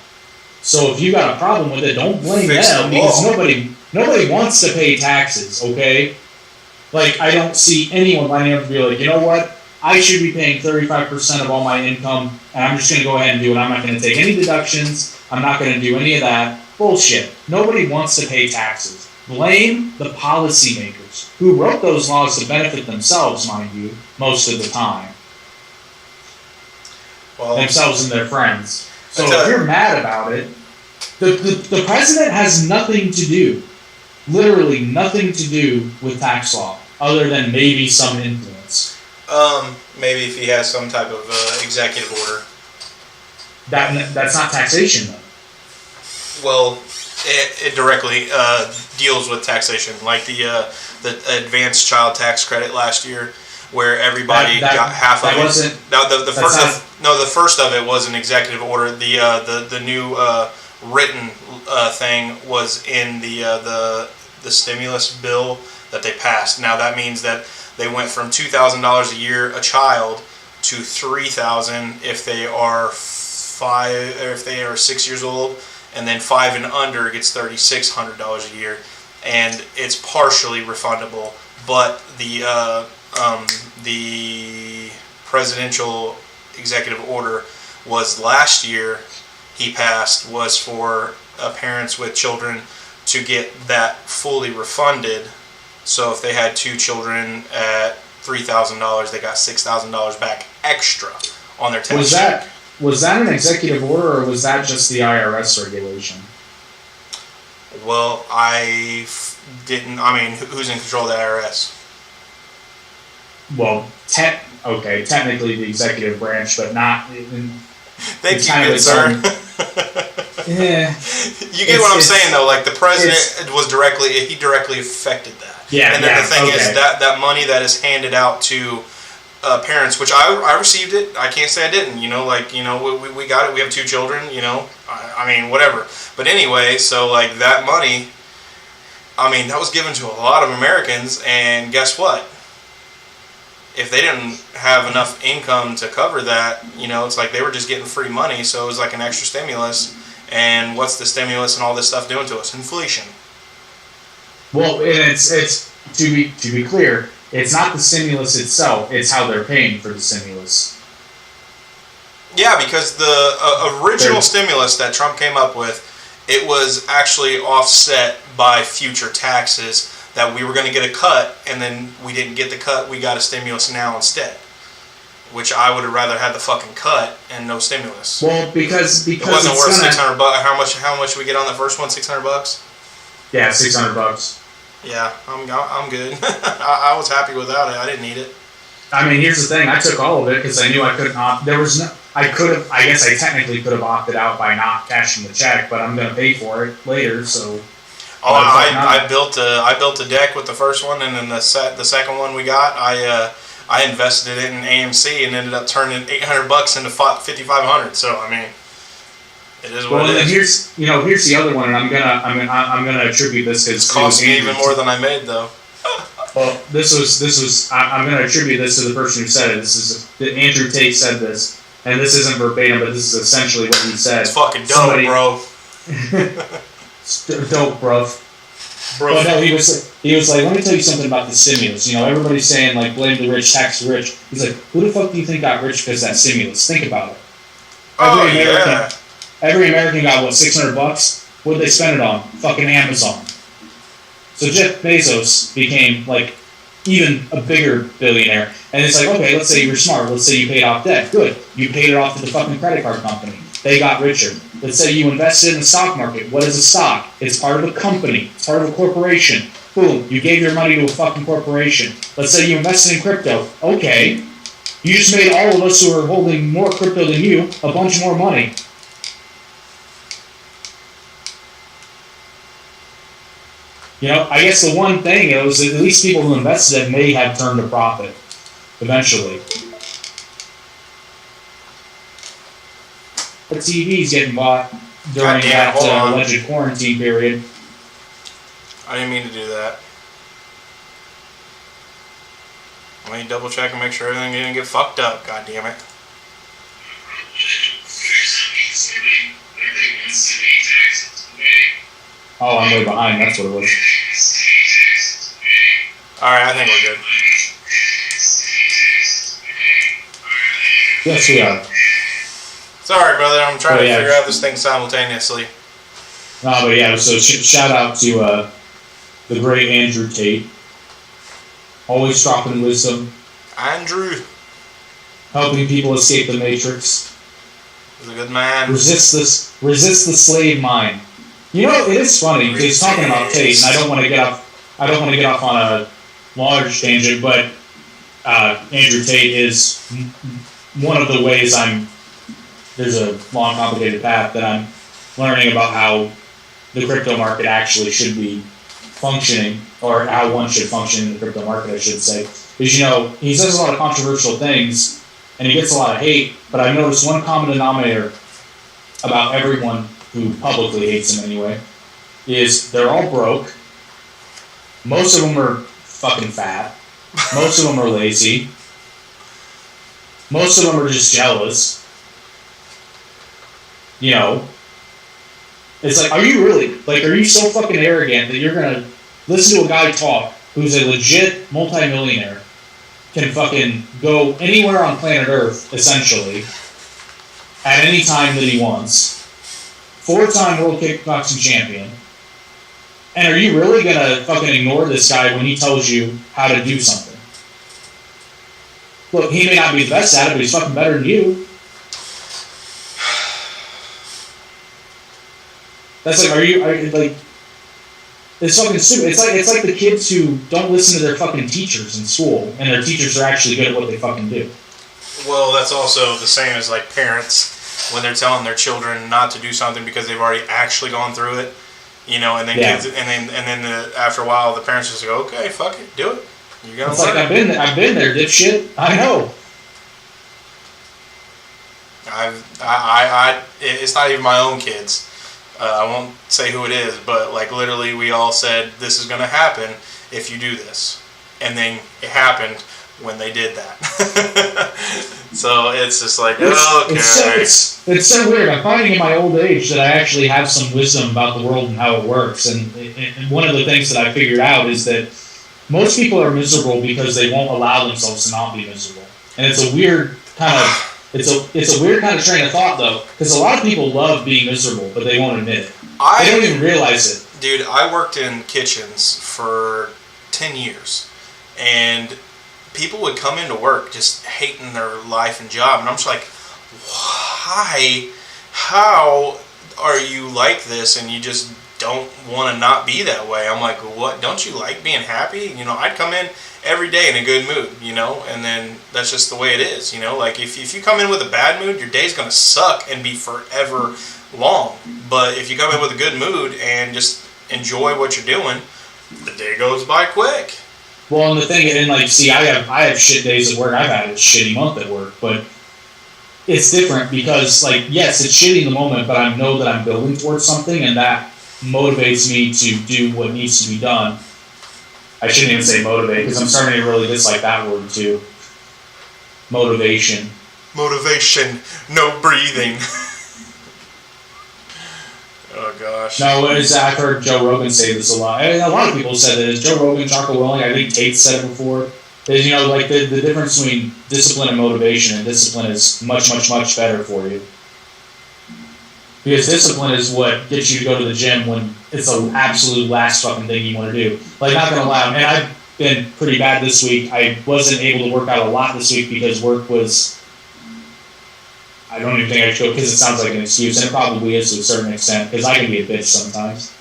So if you got a problem with it, don't blame Fix them the because law. nobody wants to pay taxes. Okay, like I don't see anyone lining up to be like, you know what? I should be paying 35% of all my income, and I'm just going to go ahead and do it. I'm not going to take any deductions. I'm not going to do any of that. Bullshit. Nobody wants to pay taxes. Blame the policymakers who wrote those laws to benefit themselves, mind you, most of the time. Well, Themselves and their friends. So I tell if you- you're mad about it, the president has nothing to do, literally nothing to do with tax law, other than maybe some influence. Maybe if he has some type of executive order. That's not taxation, though. Well, it directly deals with taxation, like the advanced child tax credit last year, where everybody got half of that it. wasn't. Now the that's the first of it was an executive order. The new written thing was in the stimulus bill that they passed. Now that means that they went from $2,000 a year a child to $3,000 if they are 6 years old, and then 5 and under gets $3,600 a year, and it's partially refundable. But the presidential executive order was last year. He passed was for parents with children to get that fully refunded. So if they had 2 children at $3,000, they got $6,000 back extra on their tax check. Was that an executive order, or was that just the IRS regulation? Well, didn't. I mean, who's in control of the IRS? Well, technically the executive branch, but not. Thank It's you, kind of good its sir. own- Yeah. You get what I'm It's- saying, though. Like the president he directly affected that. Yeah, And then yeah, the thing is okay. that money that is handed out to parents, which I received it. I can't say I didn't. We got it. We have 2 children. I mean, whatever. But anyway, so like that money, I mean, that was given to a lot of Americans, and guess what? If they didn't have enough income to cover that, it's like they were just getting free money, so it was like an extra stimulus. And what's the stimulus and all this stuff doing to us? Inflation. Well, and it's to be clear, it's not the stimulus itself; it's how they're paying for the stimulus. Yeah, because the original There- stimulus that Trump came up with, it was actually offset by future taxes that we were going to get a cut, and then we didn't get the cut. We got a stimulus now instead, which I would have rather had the fucking cut and no stimulus. Well, because It wasn't it's worth gonna, $600. How much we get on the first one? $600. Yeah, $600. Yeah, I'm good. I was happy without it. I didn't need it. I mean, here's the thing: I took all of it because I knew I couldn't opt. There was no. I could have. I guess I technically could have opted out by not cashing the check, but I'm going to pay for it later. So. Oh, Why the fuck not? I built a deck with the first one, and then the second one we got, I invested it in AMC and ended up turning $800 into $5,500. So I mean, it is what Well, it and is. here's the other one, and I'm gonna attribute this because It's cost me even more than I made, though. Well, this was. I'm gonna attribute this to the person who said it. This is Andrew Tate said this, and this isn't verbatim, but this is essentially what he said. It's fucking dope, bro. Dope, bro. But no, he was like, let me tell you something about the stimulus. Everybody's saying like blame the rich, tax the rich. He's like, who the fuck do you think got rich because of that stimulus? Think about it. Oh yeah. Every American got what, $600? What did they spend it on? Fucking Amazon. So Jeff Bezos became like even a bigger billionaire. And it's like, okay, let's say you were smart. Let's say you paid off debt. Good. You paid it off to the fucking credit card company. They got richer. Let's say you invested in the stock market. What is a stock? It's part of a company. It's part of a corporation. Boom. You gave your money to a fucking corporation. Let's say you invested in crypto. Okay. You just made all of us who are holding more crypto than you a bunch more money. I guess the one thing is that at least people who invested in may have turned a profit eventually. The TV's getting bought during God damn, that hold on. alleged quarantine period. I didn't mean to do that. Let me double check and make sure everything didn't get fucked up. God damn it. Oh, I'm way behind. That's what it was. All right, I think we're good. Yes, we are. Sorry, brother. I'm trying Oh, to yeah. figure out this thing simultaneously. No, but yeah. So shout out to the great Andrew Tate. Always dropping wisdom, Andrew helping people escape the matrix. is a good man. Resist the slave mind. You know, it is funny because he's talking about Tate, and I don't want to get off on a large tangent, but Andrew Tate is one of the ways there's a long, complicated path that I'm learning about how the crypto market actually should be functioning, or how one should function in the crypto market, I should say. Because, you know, he says a lot of controversial things, and he gets a lot of hate, but I've noticed one common denominator about everyone who publicly hates him anyway, is they're all broke. Most of them are fucking fat. Most of them are lazy. Most of them are just jealous. You know, it's like, are you so fucking arrogant that you're gonna listen to a guy talk who's a legit multimillionaire, can fucking go anywhere on planet Earth, essentially, at any time that he wants, 4-time world kickboxing champion, and are you really gonna fucking ignore this guy when he tells you how to do something? Look, he may not be the best at it, but he's fucking better than you. That's like, it's fucking stupid. It's like the kids who don't listen to their fucking teachers in school, and their teachers are actually good at what they fucking do. Well, that's also the same as like parents when they're telling their children not to do something because they've already actually gone through it, you know, and then kids, and then after a while the parents just go, okay, fuck it, do it. You're gonna. It's like I've been there, dipshit. I know. It's not even my own kids. I won't say who it is, but like literally we all said this is going to happen if you do this. And then it happened when they did that. So it's just like, okay. It's so weird. I'm finding in my old age that I actually have some wisdom about the world and how it works. And one of the things that I figured out is that most people are miserable because they won't allow themselves to not be miserable. And it's a weird kind of... It's a weird kind of train of thought, though, because a lot of people love being miserable, but they won't admit it. They don't even realize it. Dude, I worked in kitchens for 10 years, and people would come into work just hating their life and job, and I'm just like, why? How are you like this, and you just don't want to not be that way? I'm like, what? Don't you like being happy? You know, I'd come in every day in a good mood, you know, and then that's just the way it is, you know, like if you come in with a bad mood, your day's going to suck and be forever long, but if you come in with a good mood and just enjoy what you're doing, the day goes by quick. Well, and the thing, and like, see, I have shit days at work, I've had a shitty month at work, but it's different because, like, yes, it's shitty in the moment, but I know that I'm building towards something, and that motivates me to do what needs to be done. I shouldn't even say motivate, because I'm starting to really dislike that word too. Motivation. Motivation, no breathing. Oh gosh. No, I've heard Joe Rogan say this a lot. A lot of people said this. Joe Rogan, Jocko Willing, I think Tate said it before. Is, you know, like the difference between discipline and motivation, and discipline is much, much, much better for you. Because discipline is what gets you to go to the gym when it's the absolute last fucking thing you want to do. Like, not gonna lie, and I've been pretty bad this week. I wasn't able to work out a lot this week because work was... I don't even think I should go because it sounds like an excuse, and it probably is to a certain extent, because I can be a bitch sometimes.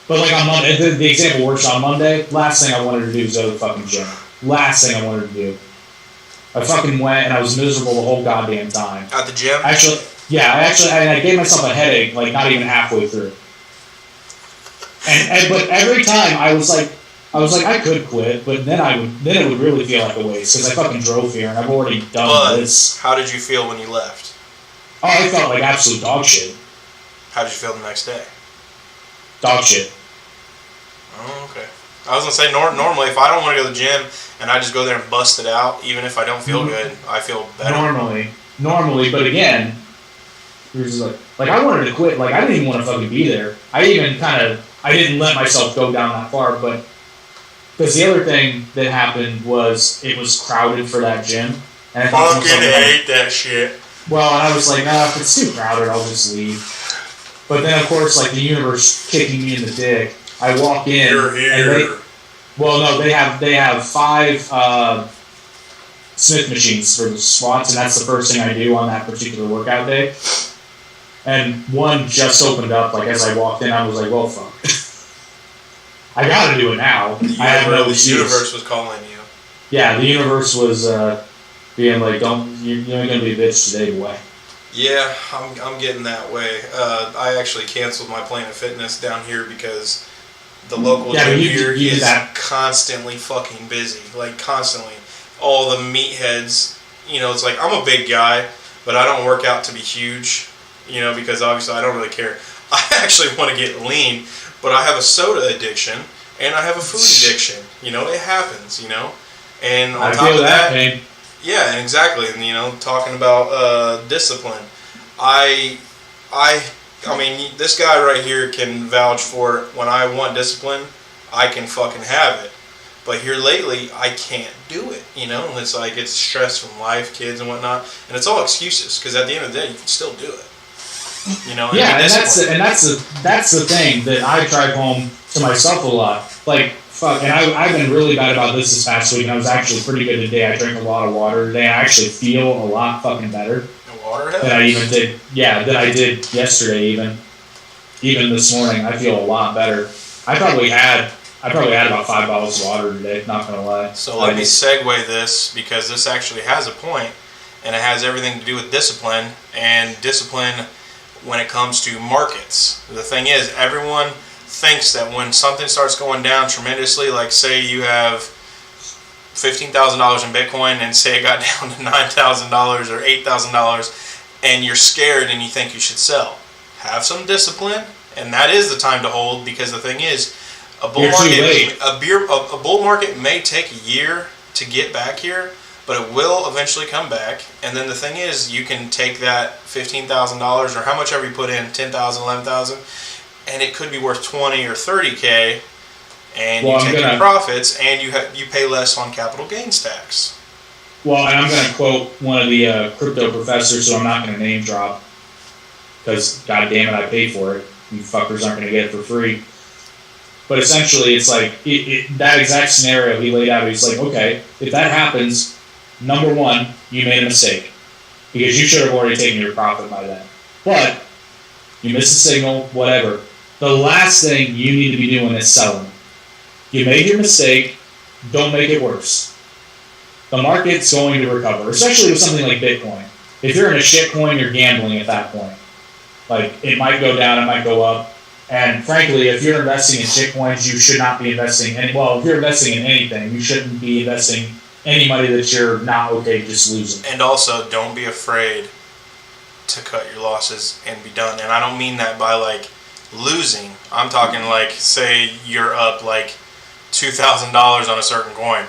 But like on Monday, the example works on Monday, last thing I wanted to do was go to the fucking gym. Last thing I wanted to do. I fucking went and I was miserable the whole goddamn time. At the gym? Actually, yeah, I gave myself a headache like not even halfway through. But every time I was like I could quit, but then it would really feel like a waste because I fucking drove here and I've already done this. How did you feel when you left? Oh, I felt like absolute dog shit. How did you feel the next day? Dog shit. Oh, okay. I was gonna say normally if I don't want to go to the gym and I just go there and bust it out, even if I don't feel good, I feel better. Normally, but again, He was just like I wanted to quit. Like I didn't even want to fucking be there. I didn't let myself go down that far. But because the other thing that happened was it was crowded for that gym. And I fucking hate that shit. Well, and I was like, nah, if it's too crowded, I'll just leave. But then, of course, like the universe kicking me in the dick. I walk in. You're here. And they have 5 Smith machines for the squats, and that's the first thing I do on that particular workout day. And one just opened up. Like as I walked in, I was like, well, fuck. I got to do it now. I had no excuse. The universe was calling you. Yeah, the universe was being like, you're gonna be a bitch today, boy. Yeah, I'm getting that way. I actually canceled my Planet Fitness down here because the local gym here is constantly fucking busy. Like, constantly. All the meatheads, it's like, I'm a big guy, but I don't work out to be huge, because obviously I don't really care. I actually want to get lean, but I have a soda addiction, and I have a food addiction. It happens, And on top of that, pain. Yeah, exactly. And talking about discipline, I mean, this guy right here can vouch for it. When I want discipline, I can fucking have it. But here lately, I can't do it. And it's like it's stress from life, kids, and whatnot, and it's all excuses. Because at the end of the day, you can still do it. Yeah, and that's the thing that I drive home to myself a lot. Like, fuck, and I've been really bad about this past week, and I was actually pretty good today. I drank a lot of water today. I actually feel a lot fucking better than I even did. Yeah, than I did yesterday. Even this morning, I feel a lot better. I probably had about 5 bottles of water today. Not gonna lie. So let me segue this because this actually has a point, and it has everything to do with discipline and discipline when it comes to markets. The thing is, everyone thinks that when something starts going down tremendously, like say you have $15,000 in Bitcoin and say it got down to $9,000 or $8,000 and you're scared and you think you should sell. Have some discipline, and that is the time to hold, because the thing is, a bull market may take a year to get back here, but it will eventually come back. And then the thing is, you can take that $15,000 or how much ever you put in, $10,000, $11,000, and it could be worth $20 or $30K, and you take your profits, and you pay less on capital gains tax. Well, and I'm going to quote one of the crypto professors, so I'm not going to name drop, because god damn it, I paid for it. You fuckers aren't going to get it for free. But essentially, it's like that exact scenario he laid out. He's like, okay, if that happens, number one, you made a mistake, because you should have already taken your profit by then. But you missed a signal, whatever. The last thing you need to be doing is selling. You made your mistake. Don't make it worse. The market's going to recover, especially with something like Bitcoin. If you're in a shit coin, you're gambling at that point. Like, it might go down, it might go up. And frankly, if you're investing in shit coins, you should not be investing if you're investing in anything, you shouldn't be investing any money that you're not okay just losing. And also, don't be afraid to cut your losses and be done. And I don't mean that by like losing. I'm talking like, say you're up like $2,000 on a certain coin,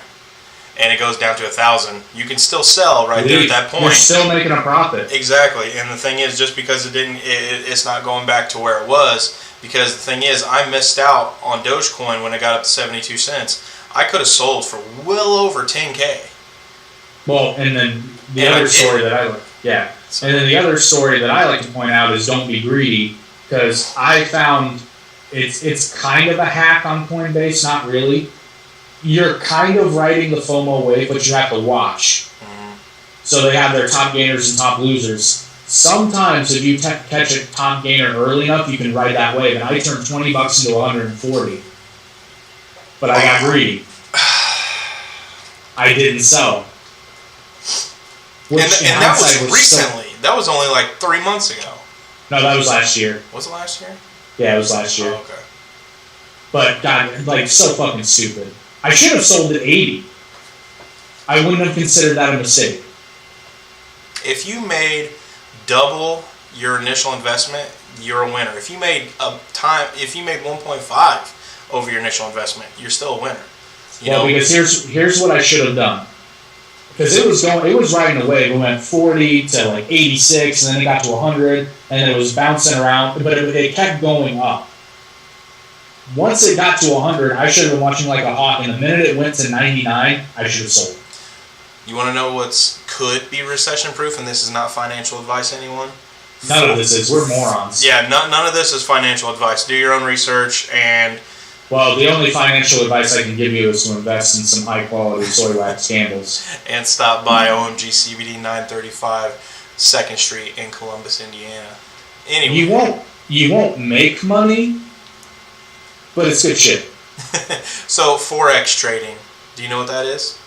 and it goes down to 1,000. You can still sell right there at that point. You're still making a profit. Exactly. And the thing is, just because it's not going back to where it was. Because the thing is, I missed out on Dogecoin when it got up to 72 cents. I could have sold for well over 10K. Well, and then the other story that I like to point out is don't be greedy, because I found it's kind of a hack on Coinbase, not really. You're kind of riding the FOMO wave, but you have to watch. Mm-hmm. So they have their top gainers and top losers. Sometimes if you catch a top gainer early enough, you can ride that wave. And I turned $20 into 140, but I got greedy. I didn't sell. And that was recently. That was only like 3 months ago. No, that was last year. Was it last year? Yeah, it was last year. Oh, okay. But God, like, so fucking stupid. I should have sold at 80. I wouldn't have considered that a mistake. If you made double your initial investment, you're a winner. If you made 1.5 over your initial investment, you're still a winner. Because here's what I should have done. because it was riding away. We went 40 to like 86, and then it got to 100, and then it was bouncing around, but it kept going up. Once it got to 100, I should have been watching like a hawk, and the minute it went to 99, I should have sold. You want to know what's could be recession-proof, and this is not financial advice, anyone? None of this is. We're morons. Yeah, none of this is financial advice. Do your own research, and Well, the only financial advice I can give you is to invest in some high-quality soy wax candles. stop by OMG CBD 935 2nd Street in Columbus, Indiana. Anyway. You won't make money, but it's good shit. So, Forex trading. Do you know what that is?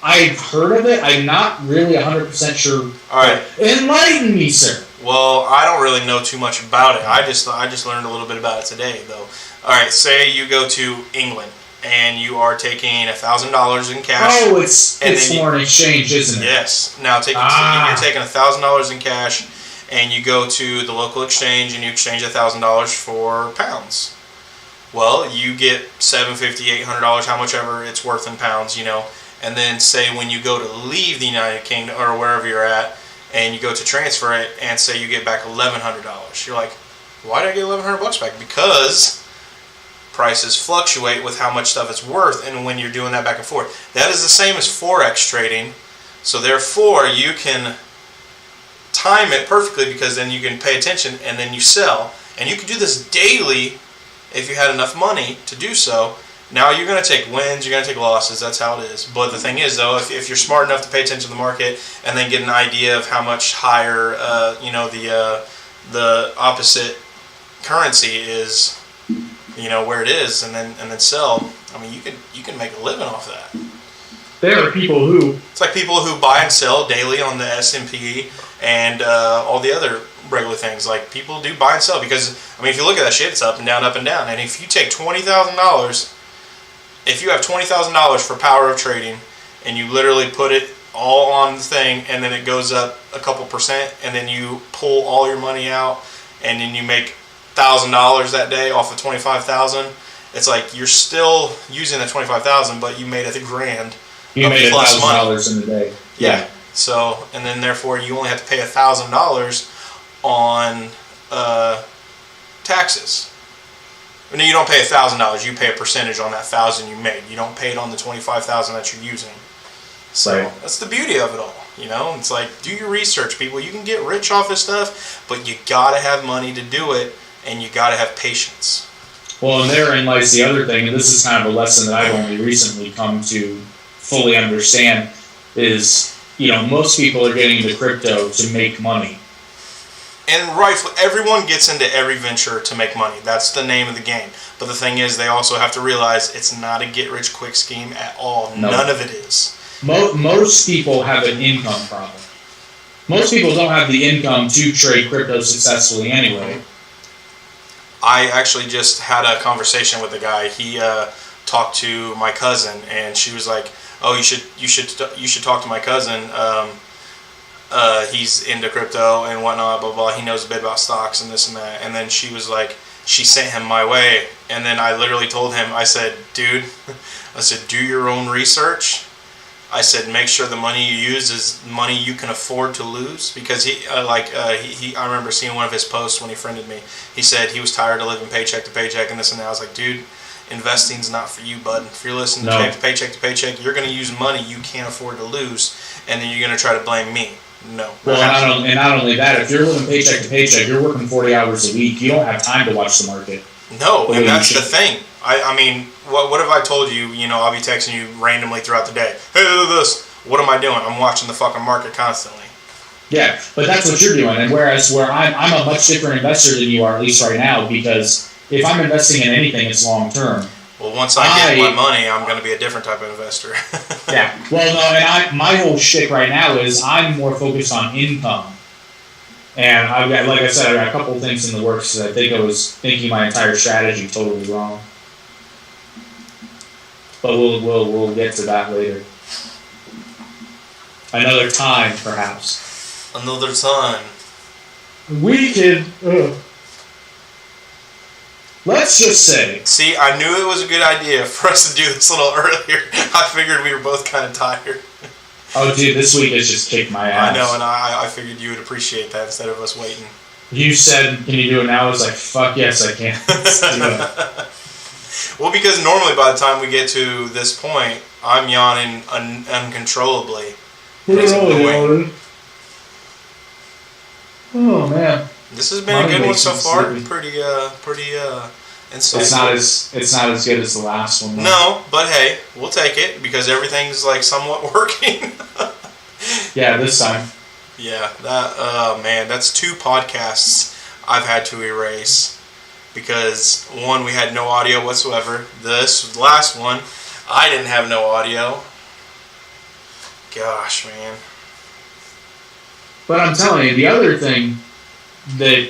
I've heard of it. I'm not really 100% sure. All right. Enlighten me, sir. Well, I don't really know too much about it. I just learned a little bit about it today, though. All right, say you go to England and you are taking $1,000 in cash. Oh, it's foreign exchange, isn't it? Yes. Now you're taking $1,000 in cash, and you go to the local exchange and you exchange $1,000 for pounds. Well, you get $750, $800, how much ever it's worth in pounds, And then say when you go to leave the United Kingdom or wherever you're at, and you go to transfer it, and say you get back $1,100. You're like, why did I get $1,100 back? Because prices fluctuate with how much stuff it's worth, and when you're doing that back and forth. That is the same as Forex trading. So therefore, you can time it perfectly, because then you can pay attention and then you sell. And you can do this daily if you had enough money to do so. Now you're going to take wins, you're going to take losses, that's how it is. But the thing is, though, if you're smart enough to pay attention to the market and then get an idea of how much higher, the opposite currency is, where it is, and then sell, I mean, you can make a living off that. There are people who... It's like people who buy and sell daily on the S&P and all the other regular things. Like, people do buy and sell because, I mean, if you look at that shit, it's up and down, up and down. And if you take $20,000... If you have $20,000 for power of trading, and you literally put it all on the thing, and then it goes up a couple percent, and then you pull all your money out, and then you make $1,000 that day off of $25,000, it's like you're still using the $25,000, but you made $1,000. You made $1,000 in a day. Yeah. So, and then therefore you only have to pay $1,000 on taxes. No, you don't pay $1,000. You pay a percentage on that $1,000 you made. You don't pay it on the $25,000 that you're using. So right. That's the beauty of it all. It's like, do your research, people. You can get rich off this stuff, but you gotta have money to do it, and you gotta have patience. Well, and therein lies the other thing, and this is kind of a lesson that I've only recently come to fully understand, is, most people are getting into crypto to make money. And rightfully, everyone gets into every venture to make money. That's the name of the game. But the thing is, they also have to realize it's not a get-rich-quick scheme at all. No. None of it is. Most people have an income problem. Most people don't have the income to trade crypto successfully anyway. I actually just had a conversation with a guy. He talked to my cousin, and she was like, "Oh, you should talk to my cousin. He's into crypto and whatnot, blah, blah, blah. He knows a bit about stocks and this and that." And then she was like, she sent him my way. And then I literally told him, I said, dude, do your own research. I said, make sure the money you use is money you can afford to lose. Because I remember seeing one of his posts when he friended me. He said he was tired of living paycheck to paycheck and this and that. I was like, dude, investing's not for you, bud. If you're listening to paycheck to paycheck, you're going to use money you can't afford to lose. And then you're going to try to blame me. No. Well, and not only that, if you're living paycheck to paycheck, you're working 40 hours a week. You don't have time to watch the market. No, and that's the thing. I mean, what have I told you? I'll be texting you randomly throughout the day. Hey, look at this. What am I doing? I'm watching the fucking market constantly. Yeah, but that's what you're doing. And whereas I'm a much different investor than you are, at least right now, because if I'm investing in anything, it's long term. Well, once I get my money, I'm going to be a different type of investor. Yeah. Well, no, and my whole shtick right now is I'm more focused on income. And I've got, like I said, I've got a couple of things in the works that I think I was thinking my entire strategy totally wrong. But we'll get to that later. Another time, perhaps. Another time. We can. Let's just say. See, I knew it was a good idea for us to do this a little earlier. I figured we were both kind of tired. Oh, dude, this week has just kicked my ass. I know, and I figured you would appreciate that instead of us waiting. You said, can you do it now? I was like, fuck yes, I can. Let's do it. Well, because normally by the time we get to this point, I'm yawning uncontrollably. Oh, man. This has been a good one so far. Sleepy. Pretty insightful. It's not as good as the last one, though. No, but hey, we'll take it because everything's like somewhat working. Yeah, this time. Yeah, man, that's 2 podcasts I've had to erase because one, we had no audio whatsoever. This last one, I didn't have no audio. Gosh, man. But I'm telling you, the other thing that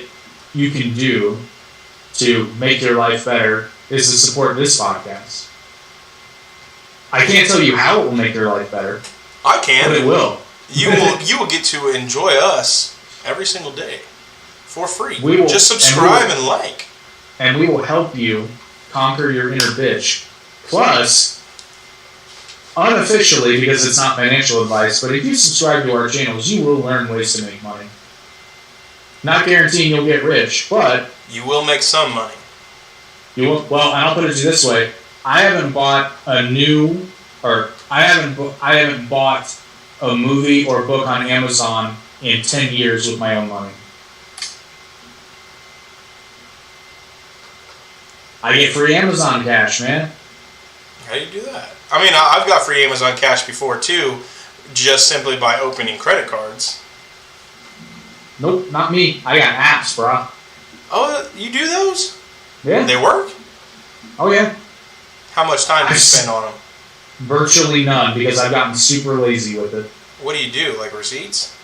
you can do to make your life better is to support this podcast. I can't tell you how it will make your life better, I can. but it will. You will get to enjoy us every single day for free. We will- Just subscribe and like. And we will help you conquer your inner bitch. Plus, unofficially, because it's not financial advice, but if you subscribe to our channels, you will learn ways to make money. Not guaranteeing you'll get rich, but You will make some money. you will. Well, and I'll put it this way: I haven't bought a new, or I haven't bought a movie or book on Amazon in 10 years with my own money. I get free Amazon cash, man. How do you do that? I mean, I've got free Amazon cash before too, just simply by opening credit cards. Nope, not me. I got apps, bro. Oh, you do those? Yeah. They work? Oh yeah. How much time do you spend on them? Virtually none, because I've gotten super lazy with it. What do you do? Like receipts?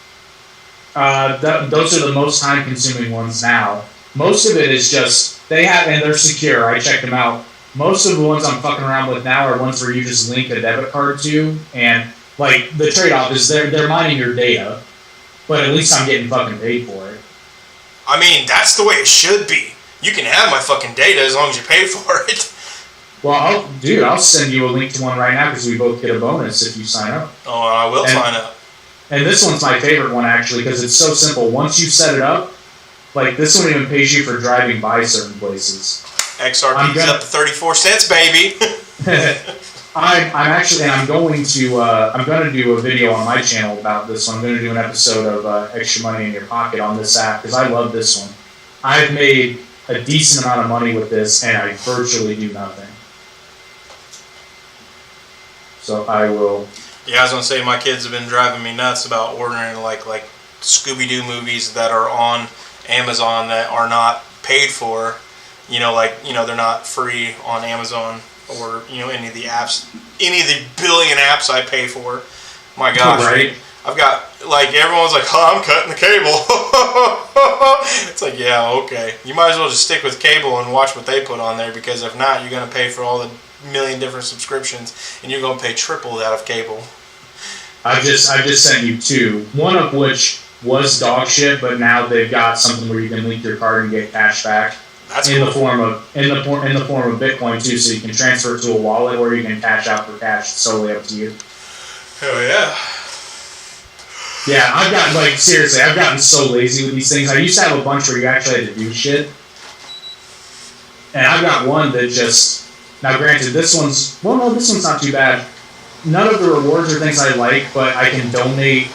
Those are the most time-consuming ones now. Most of it is just and they're secure. I checked them out. Most of the ones I'm fucking around with now are ones where you just link a debit card to, and like the trade-off is they're mining your data, but at least I'm getting fucking paid for it. I mean, that's the way it should be. You can have my fucking data as long as you pay for it. Well, I'll send you a link to one right now because we both get a bonus if you sign up. Oh, I will sign up. And this one's my favorite one actually because it's so simple. Once you set it up, like this one even pays you for driving by certain places. XRP's up to 34 cents, baby. I'm going to do a video on my channel about this one. I'm going to do an episode of Extra Money in Your Pocket on this app because I love this one. I've made a decent amount of money with this and I virtually do nothing. So I will. Yeah, I was gonna say my kids have been driving me nuts about ordering like Scooby-Doo movies that are on Amazon that are not paid for. They're not free on Amazon or any of the billion apps I pay for. My gosh, right? I've got everyone's like, oh, I'm cutting the cable. It's like, yeah, okay. You might as well just stick with cable and watch what they put on there because if not, you're gonna pay for all the million different subscriptions and you're gonna pay triple that of cable. I just sent you 2. One of which was dog shit, but now they've got something where you can link your card and get cash back. That's in cool. the form of Bitcoin too, so you can transfer it to a wallet or you can cash out for cash. It's totally up to you. Hell yeah. Yeah, I've gotten so lazy with these things. I used to have a bunch where you actually had to do shit. And I've got one that now granted this one's not too bad. None of the rewards are things I like, but I can donate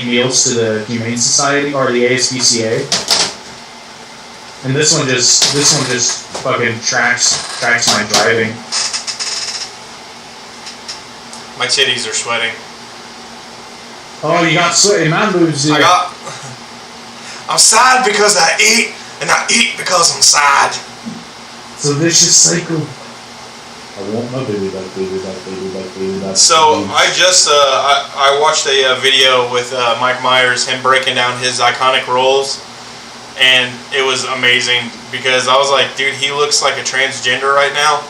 meals to the Humane Society or the ASPCA. And this one just fucking tracks my driving. My titties are sweating. Oh, you got sweaty man boobs, dude. I'm sad because I eat, and I eat because I'm sad. It's a vicious cycle. I want my baby back, baby back, baby back, baby back. So I just I watched a video with Mike Myers, him breaking down his iconic roles, and it was amazing because I was like, dude, he looks like a transgender right now,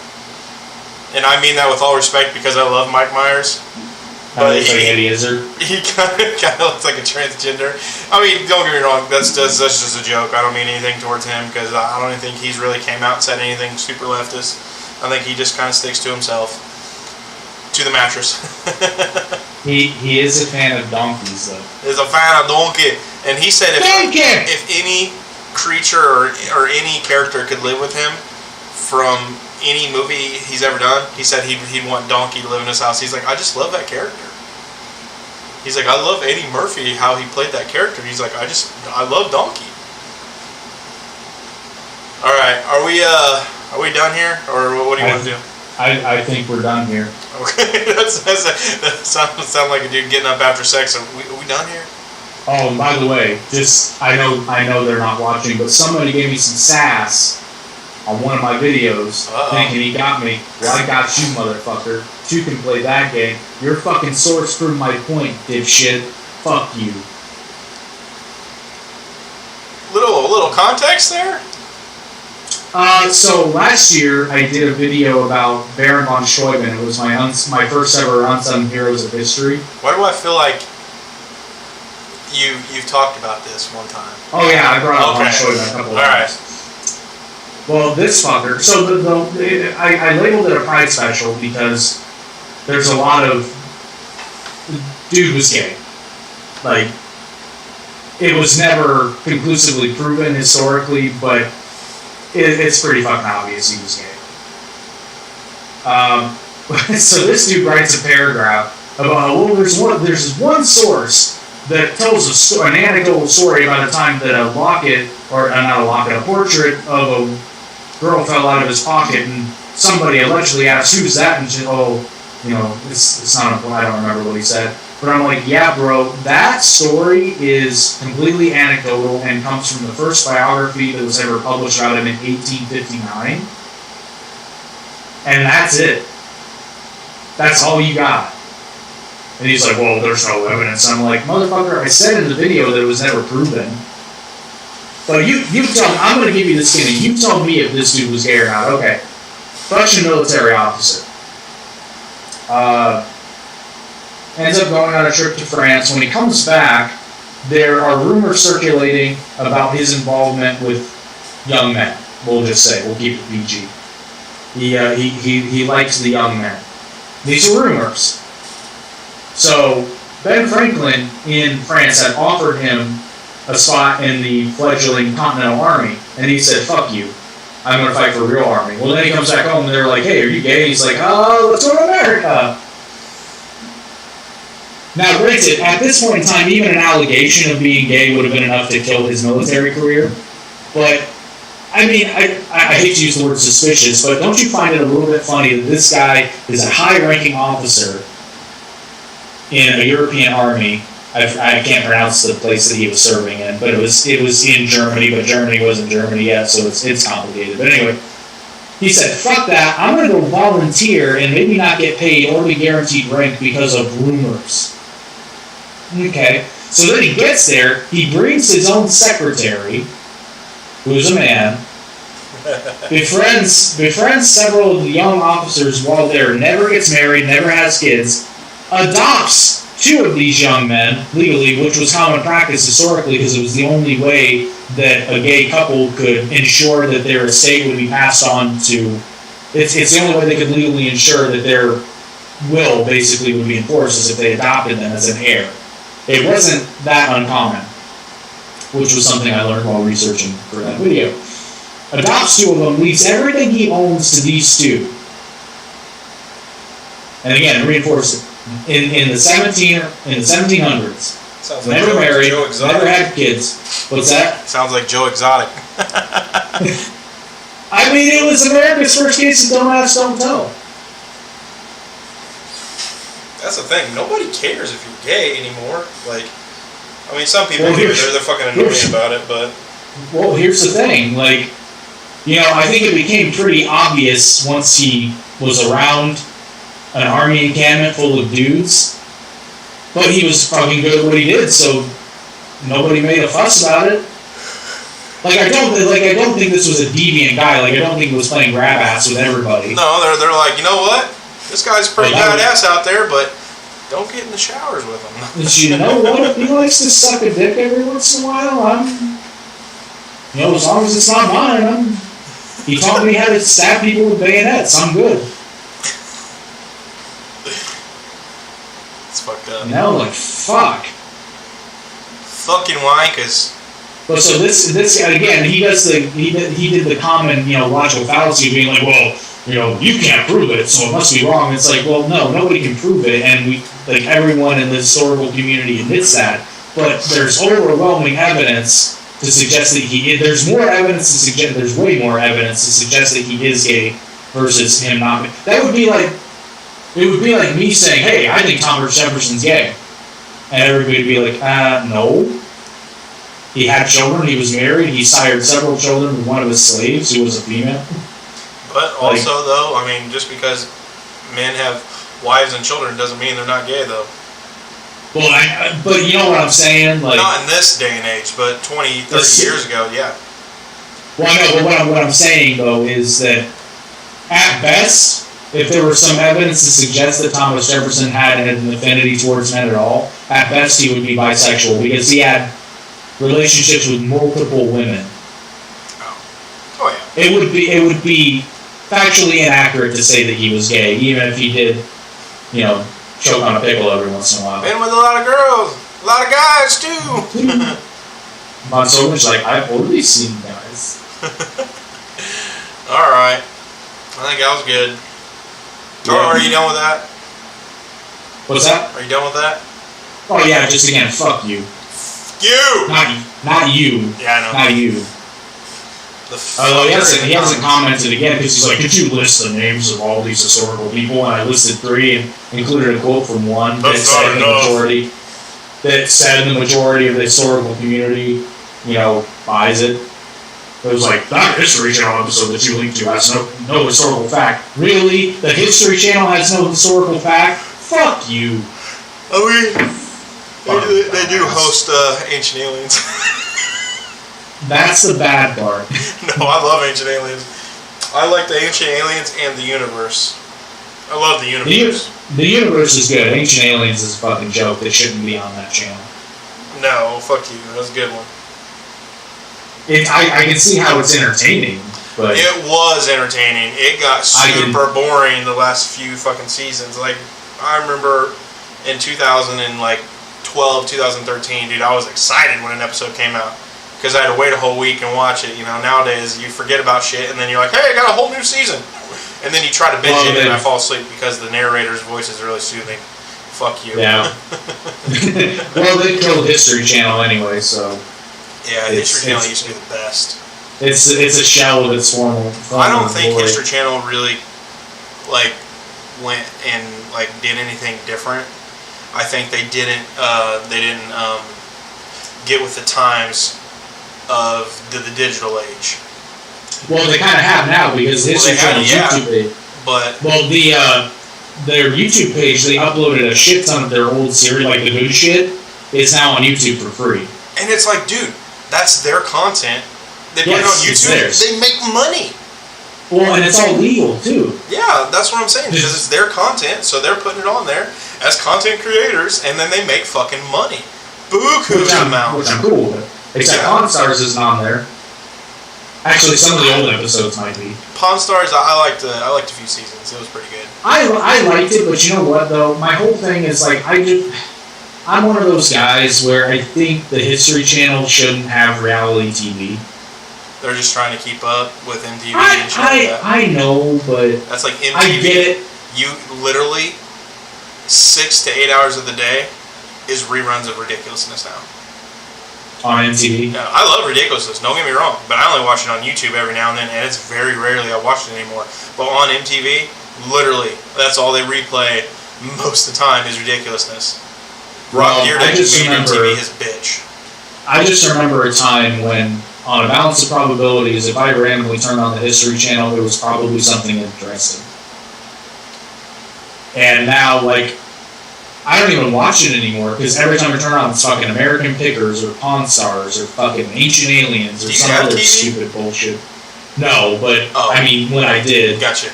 and I mean that with all respect because I love Mike Myers. But he kind of looks like a transgender. I mean, don't get me wrong, that's just a joke. I don't mean anything towards him because I don't even think he's really came out and said anything super leftist. I think he just kind of sticks to himself. To the mattress. He is a fan of donkeys, though. Is a fan of donkey, and he said Donkey! if any creature or any character could live with him from any movie he's ever done, he said he'd want Donkey to live in his house. He's like, I just love that character. He's like, I love Eddie Murphy, how he played that character. He's like, I love Donkey. All right, are we done here, or what do you want to do? I think we're done here. Okay, that sounds like a dude getting up after sex. Are we done here? Oh, and by the way, just I know they're not watching, but somebody gave me some sass on one of my videos, thinking he got me. Well, I got you, motherfucker. You can play that game. Your fucking source proved my point, dipshit. Fuck you. Little context there. So last year I did a video about Baron von Steuben. It was my first ever Unsung Heroes of History. Why do I feel like you've talked about this one time? Oh yeah, I brought up von Steuben a couple of times. Well, this fucker. So I labeled it a Pride special because there's a lot of dude was gay. Like, it was never conclusively proven historically, but it's pretty fucking obvious he was gay. So this dude writes a paragraph about, well, there's one source that tells an anecdotal story about a time that a locket, or not a locket, a portrait of a girl fell out of his pocket, and somebody allegedly asked, who's that? And she, it's not I don't remember what he said. But I'm like, yeah, bro, that story is completely anecdotal and comes from the first biography that was ever published about him in 1859. And that's it. That's all you got. And he's like, well, there's no evidence. I'm like, motherfucker, I said in the video that it was never proven. But you tell me, I'm going to give you the skinny. You tell me if this dude was gay or not. Okay. Russian military officer. Ends up going on a trip to France. When he comes back, there are rumors circulating about his involvement with young men. We'll just say, we'll keep it PG. He likes the young men. These are rumors. So Ben Franklin in France had offered him a spot in the fledgling Continental Army, and he said, fuck you. I'm going to fight for a real army. Well, then he comes back home, and they're like, hey, are you gay? He's like, oh, let's go to America. Now, granted, at this point in time, even an allegation of being gay would have been enough to kill his military career. But, I mean, I hate to use the word suspicious, but don't you find it a little bit funny that this guy is a high-ranking officer in a European army? I can't pronounce the place that he was serving in, but it was in Germany, but Germany wasn't Germany yet, so it's complicated. But anyway, he said, fuck that, I'm going to go volunteer and maybe not get paid or be guaranteed rank because of rumors. Okay, so then he gets there, he brings his own secretary, who's a man, befriends several of the young officers while there, never gets married, never has kids, adopts 2 of these young men legally, which was common practice historically because it was the only way that a gay couple could ensure that their estate would be passed on to. It's the only way they could legally ensure that their will basically would be enforced is if they adopted them as an heir. It wasn't that uncommon, which was something I learned while researching for that video. Adopts 2 of them, leaves everything he owns to these 2. And again, reinforce it. In the 1700s. Sounds like never married, Joe Exotic. never had kids. What's that? Sounds like Joe Exotic. I mean, it was America's first case of don't ask, don't tell. That's the thing. Nobody cares if you're gay anymore. Like, I mean, some people do. They're fucking annoying about it, but. Well, here's the thing. Like, I think it became pretty obvious once he was around an army encampment full of dudes, but he was fucking good at what he did, so nobody made a fuss about it. Like I don't think this was a deviant guy. Like I don't think he was playing grab ass with everybody. No, they're like, you know what? This guy's pretty badass out there, but don't get in the showers with him. You know what? If he likes to suck a dick every once in a while, as long as it's not mine, he taught me how to stab people with bayonets. I'm good. And I was like, fuck. Fucking wankers. But so this guy again, he did the common, logical fallacy of being like, well, you can't prove it, so it must be wrong. It's like, well, no, nobody can prove it, and everyone in the historical community admits that. But there's overwhelming evidence to suggest that there's way more evidence to suggest that he is gay versus him not. It would be like me saying, hey, I think Thomas Jefferson's gay. And everybody would be like, no. He had children, he was married, he sired several children with one of his slaves who was a female. But also, though, I mean, just because men have wives and children doesn't mean they're not gay, though. Well, but you know what I'm saying? Not in this day and age, but 20, 30 years ago, yeah. Well, I know, but what I'm saying, though, is that at best, if there were some evidence to suggest that Thomas Jefferson had an affinity towards men at all, at best he would be bisexual because he had relationships with multiple women. Oh yeah. It would be factually inaccurate to say that he was gay, even if he did, choke on a pickle every once in a while. Been with a lot of girls, a lot of guys too. Monsover's like, I've already seen guys. All right, I think that was good. Yeah. Are you done with that? What's that? Are you done with that? Oh yeah, just again, fuck you. You! Not you. Yeah, I know. Not you. Although he hasn't commented again because he's like, could you list the names of all these historical people? And I listed 3 and included a quote from one that said the majority of the historical community, buys it. It was like, that History Channel episode that you linked to has no historical fact. Really? The History Channel has no historical fact? Fuck you. They do host Ancient Aliens. That's the bad part. No, I love Ancient Aliens. I like the Ancient Aliens and the Universe. I love the Universe. The Universe is good. Ancient Aliens is a fucking joke that shouldn't be on that channel. No, fuck you. That's a good one. I can see how it's entertaining, but it was entertaining. It got super boring the last few fucking seasons. Like, I remember in 2012, 2013, dude, I was excited when an episode came out because I had to wait a whole week and watch it. Nowadays you forget about shit and then you're like, hey, I got a whole new season, and then you try to binge it and I fall asleep because the narrator's voice is really soothing. Fuck you. Yeah. Well, they killed History Channel anyway, so. Yeah, History Channel used to be the best. It's a shell of its formal I don't think glory. History Channel really went and did anything different. I think they didn't get with the times of the digital age. Well, they kind of have now because History Channel YouTube. But their YouTube page, they uploaded a shit ton of their old series, like the good shit, is now on YouTube for free. And it's like, dude, that's their content. They put it on YouTube. They make money. Well, and it's all legal too. Yeah, that's what I'm saying. Because it's their content, so they're putting it on there as content creators, and then they make fucking money. Buku's amount. Which I'm cool with. Except Pawn Stars isn't on there. Actually, some of the old episodes might be. Pawn Stars, I liked a few seasons. It was pretty good. I liked it, but you know what though? My whole thing is I'm one of those guys where I think the History Channel shouldn't have reality TV. They're just trying to keep up with MTV and shit like that. I know, but that's like MTV. I get it. You literally 6 to 8 hours of the day is reruns of Ridiculousness now. On MTV? Yeah, I love Ridiculousness, don't get me wrong, but I only watch it on YouTube every now and then, and it's very rarely I watch it anymore. But on MTV, literally, that's all they replay most of the time is Ridiculousness. Rob Dyrdek made MTV his bitch. I just remember a time when, on a balance of probabilities, if I randomly turned on the History Channel, it was probably something interesting. And now, I don't even watch it anymore, because every time I turn on, it's fucking American Pickers, or Pawn Stars, or fucking Ancient Aliens, or some other stupid bullshit. No, but, I mean, when I did... Gotcha.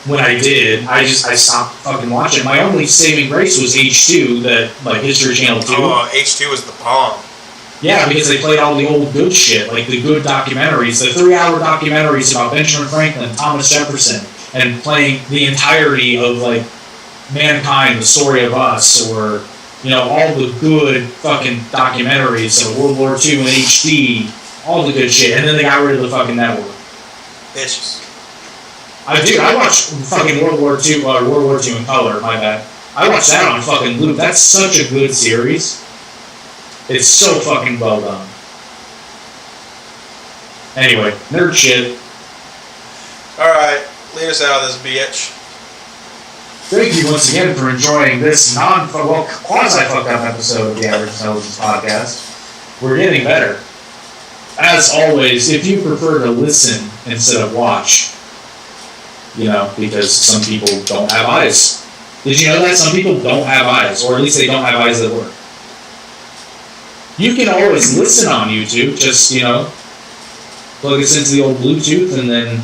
When I did, I stopped fucking watching. My only saving grace was H2, History Channel 2. Oh, H2 was the bomb. Yeah, because they played all the old good shit, like the good documentaries, the 3-hour documentaries about Benjamin Franklin, Thomas Jefferson, and playing the entirety of, Mankind, The Story of Us, or all the good fucking documentaries, so World War II in HD, all the good shit, and then they got rid of the fucking network. Bitches. I watched fucking World War II in color, my bad. I watched that on fucking loop. That's such a good series. It's so fucking well done. Anyway, nerd shit. Alright, lead us out of this bitch. Thank you once again for enjoying this quasi-fucked up episode of the Average Intelligence Podcast. We're getting better. As always, if you prefer to listen instead of watch, because some people don't have eyes. Did you know that? Some people don't have eyes, or at least they don't have eyes that work. You can always listen on YouTube, just, plug this into the old Bluetooth and then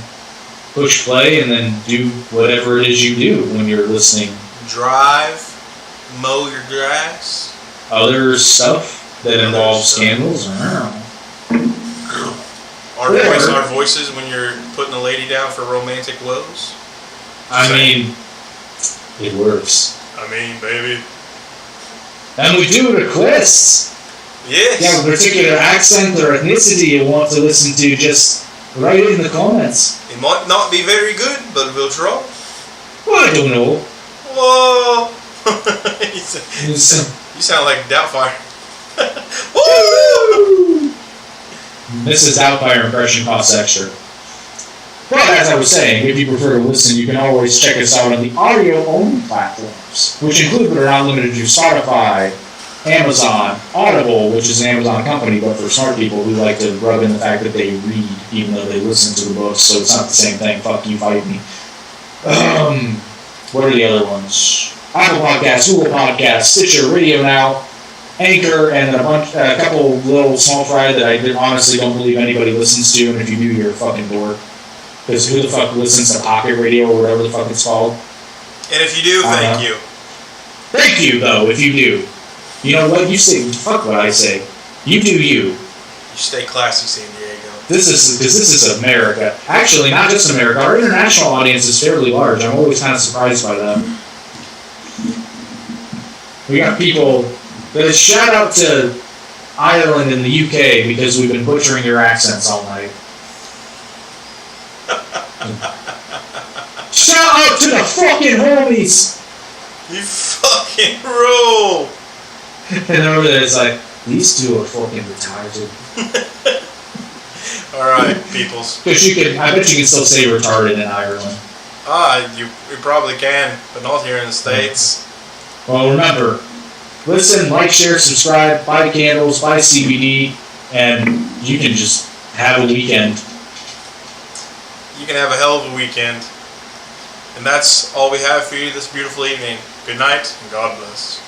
push play and then do whatever it is you do when you're listening. Drive, mow your grass. Other stuff that involves scandals. Our voices when you're putting a lady down for romantic woes. It works. Baby. And we do requests. Yes. If you have a particular accent or ethnicity you want to listen to, just write it in the comments. It might not be very good, but we'll try. Well, I don't know. Whoa! You sound like Doubtfire. Woo! This is Doubtfire impression costs extra. But as I was saying, if you prefer to listen, you can always check us out on the audio-only platforms, which include but are not limited to Spotify, Amazon, Audible, which is an Amazon company, but for smart people who like to rub in the fact that they read, even though they listen to the books, so it's not the same thing. Fuck you, fight me. What are the other ones? Apple Podcasts, Google Podcasts, Stitcher, Radio Now, Anchor, and a couple little small fry that I honestly don't believe anybody listens to, and if you do, you're fucking bored. Because who the fuck listens to Pocket Radio or whatever the fuck it's called? And if you do, thank you. Thank you, though, if you do. You know what? You say, fuck what I say. You do you. You stay classy, San Diego. This is America. Actually, not just America. Our international audience is fairly large. I'm always kind of surprised by them. We got people that shout out to Ireland and the UK because we've been butchering your accents all night. Shout out to the fucking homies! You fucking rule! And over there it's like, these two are fucking retarded. Alright, peoples. Because I bet you can still say retarded in Ireland. You probably can, but not here in the States. Well, remember, listen, like, share, subscribe, buy candles, buy CBD, and you can just have a weekend. You can have a hell of a weekend. And that's all we have for you this beautiful evening. Good night, and God bless.